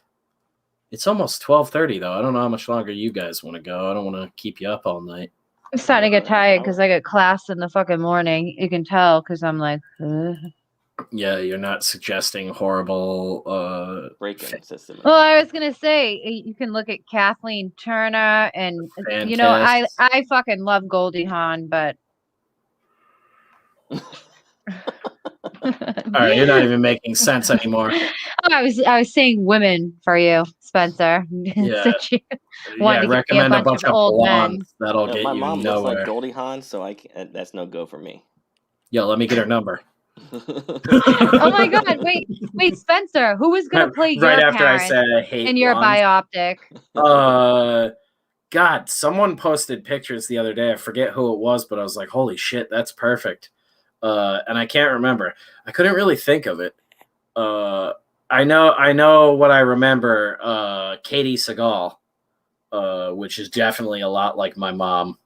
It's almost 12:30 though. I don't know how much longer you guys want to go. I don't want to keep you up all night. I'm starting to get tired because I got class in the fucking morning. You can tell because I'm like, ugh. Yeah, you're not suggesting horrible break-in system. Well, I was gonna say you can look at Kathleen Turner, and you know, I fucking love Goldie Hawn, but all right, you're not even making sense anymore. I was saying women for you, Spencer. Yeah, yeah. Recommend a bunch of old blondes. men. That'll get my you mom nowhere. looks like Goldie Hawn, so that's no go for me. Yo, let me get her number. Oh my god! Wait, Spencer. Who was gonna play right your after I said I hate in your blondes? bioptic? God, someone posted pictures the other day. I forget who it was, but I was like, "Holy shit, that's perfect." And I can't remember. I couldn't really think of it. I know what I remember. Katie Seagal, which is definitely a lot like my mom.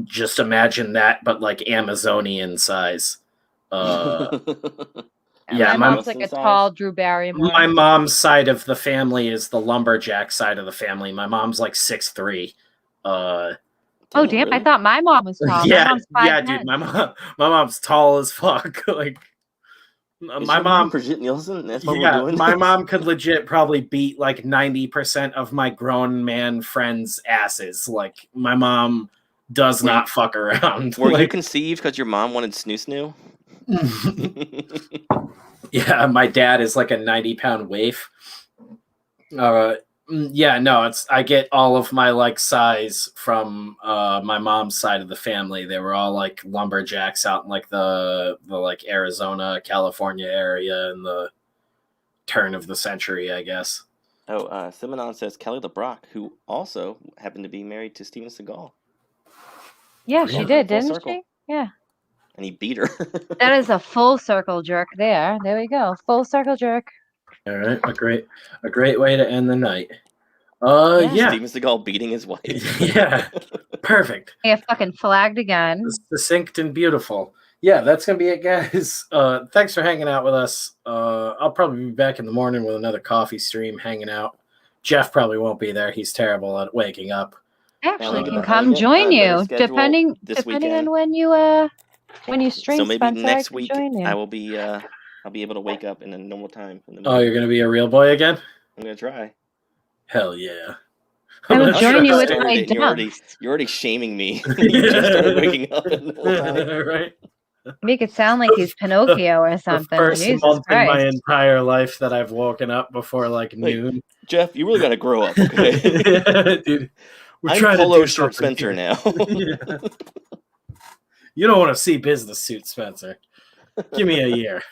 Just imagine that, but like Amazonian size. Yeah, my mom's like a tall Drew Barrymore. My mom's side of the family is the lumberjack side of the family. My mom's like 6'3". Oh damn! Really? I thought my mom was tall. Yeah, my mom's 5'10". Dude. My mom's tall as fuck. Like my mom, Brigitte Nielsen. That's what we're doing. My mom could legit probably beat like 90% of my grown man friends' asses. Like my mom does not fuck around. Were you conceived because your mom wanted snoo? Yeah, my dad is like a 90-pound waif. Yeah, no, I get all of my like size from my mom's side of the family. They were all like lumberjacks out in like the like Arizona, California area in the turn of the century, I guess. Oh, Simonon says Kelly LeBrock, who also happened to be married to Steven Seagal. Yeah, she did, didn't she? Yeah. And he beat her. That is a full circle jerk there. There we go. Full circle jerk. All right, a great way to end the night. Yeah. Steven Seagal beating his wife. Yeah. Perfect. Yeah, fucking flagged again. Succinct and beautiful. Yeah, that's gonna be it, guys. Thanks for hanging out with us. I'll probably be back in the morning with another coffee stream hanging out. Jeff probably won't be there. He's terrible at waking up. Actually, can come join you depending on when you stream. So maybe Spencer, next week I will be I'll be able to wake up in a normal time. Oh, you're gonna be a real boy again? I'm gonna try. Hell yeah! I will join you with my You're already shaming me. You just started waking up in the normal time. Right. Make it sound like he's Pinocchio or something. The first Jesus month in my Christ. entire life that I've woken up before like noon. Jeff, you really got to grow up, okay? Yeah, dude. We're I'm trying Polo to do Shirt something Spencer here. now. Yeah. You don't want to see business suit, Spencer. Give me a year.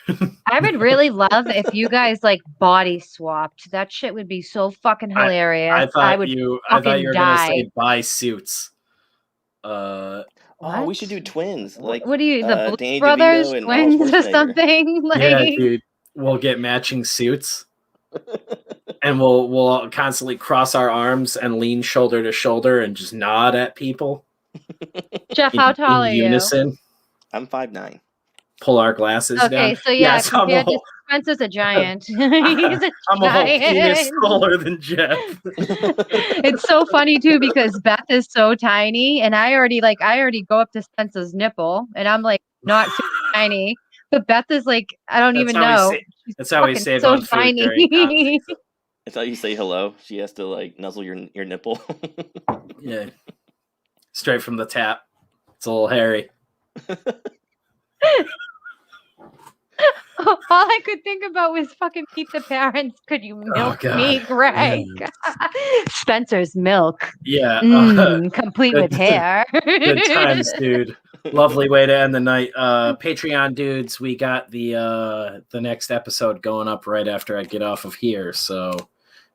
I would really love if you guys like body swapped. That shit would be so fucking hilarious. I thought would you fucking were die. gonna say buy suits. Oh, we should do twins. Like, what are you, the Blues Danny Brothers, DeVito and Arnold twins or Schwarzenegger. something? Like, Yeah, dude. We'll get matching suits. And we'll constantly cross our arms and lean shoulder to shoulder and just nod at people. Jeff, how tall are you? Unison. I'm 5'9". Pull our glasses down. Okay, so yeah, Yes, compared to Spencer's a giant. He's a I'm a whole penis giant. taller than Jeff. It's so funny too because Beth is so tiny, and I already go up to Spencer's nipple, and I'm like not super tiny, but Beth is like I don't even know. That's how we Fucking save so on food tiny. during conflict. It's how you say hello. She has to like nuzzle your nipple. Yeah, straight from the tap. It's a little hairy. All I could think about was fucking Meet the Parents. Could you milk me, Greg? Yeah. Spencer's milk. Yeah. Complete with hair. Good times, dude. Lovely way to end the night. Patreon dudes, we got the next episode going up right after I get off of here. So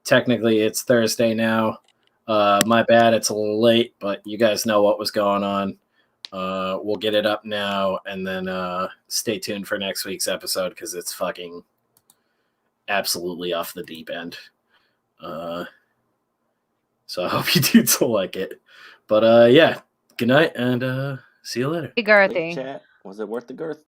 technically it's Thursday now. My bad, it's a little late, but you guys know what was going on. We'll get it up now, and then stay tuned for next week's episode because it's fucking absolutely off the deep end. So I hope you dudes will like it. But yeah, good night, and see you later. Hey, Girthy. Chat, was it worth the girth?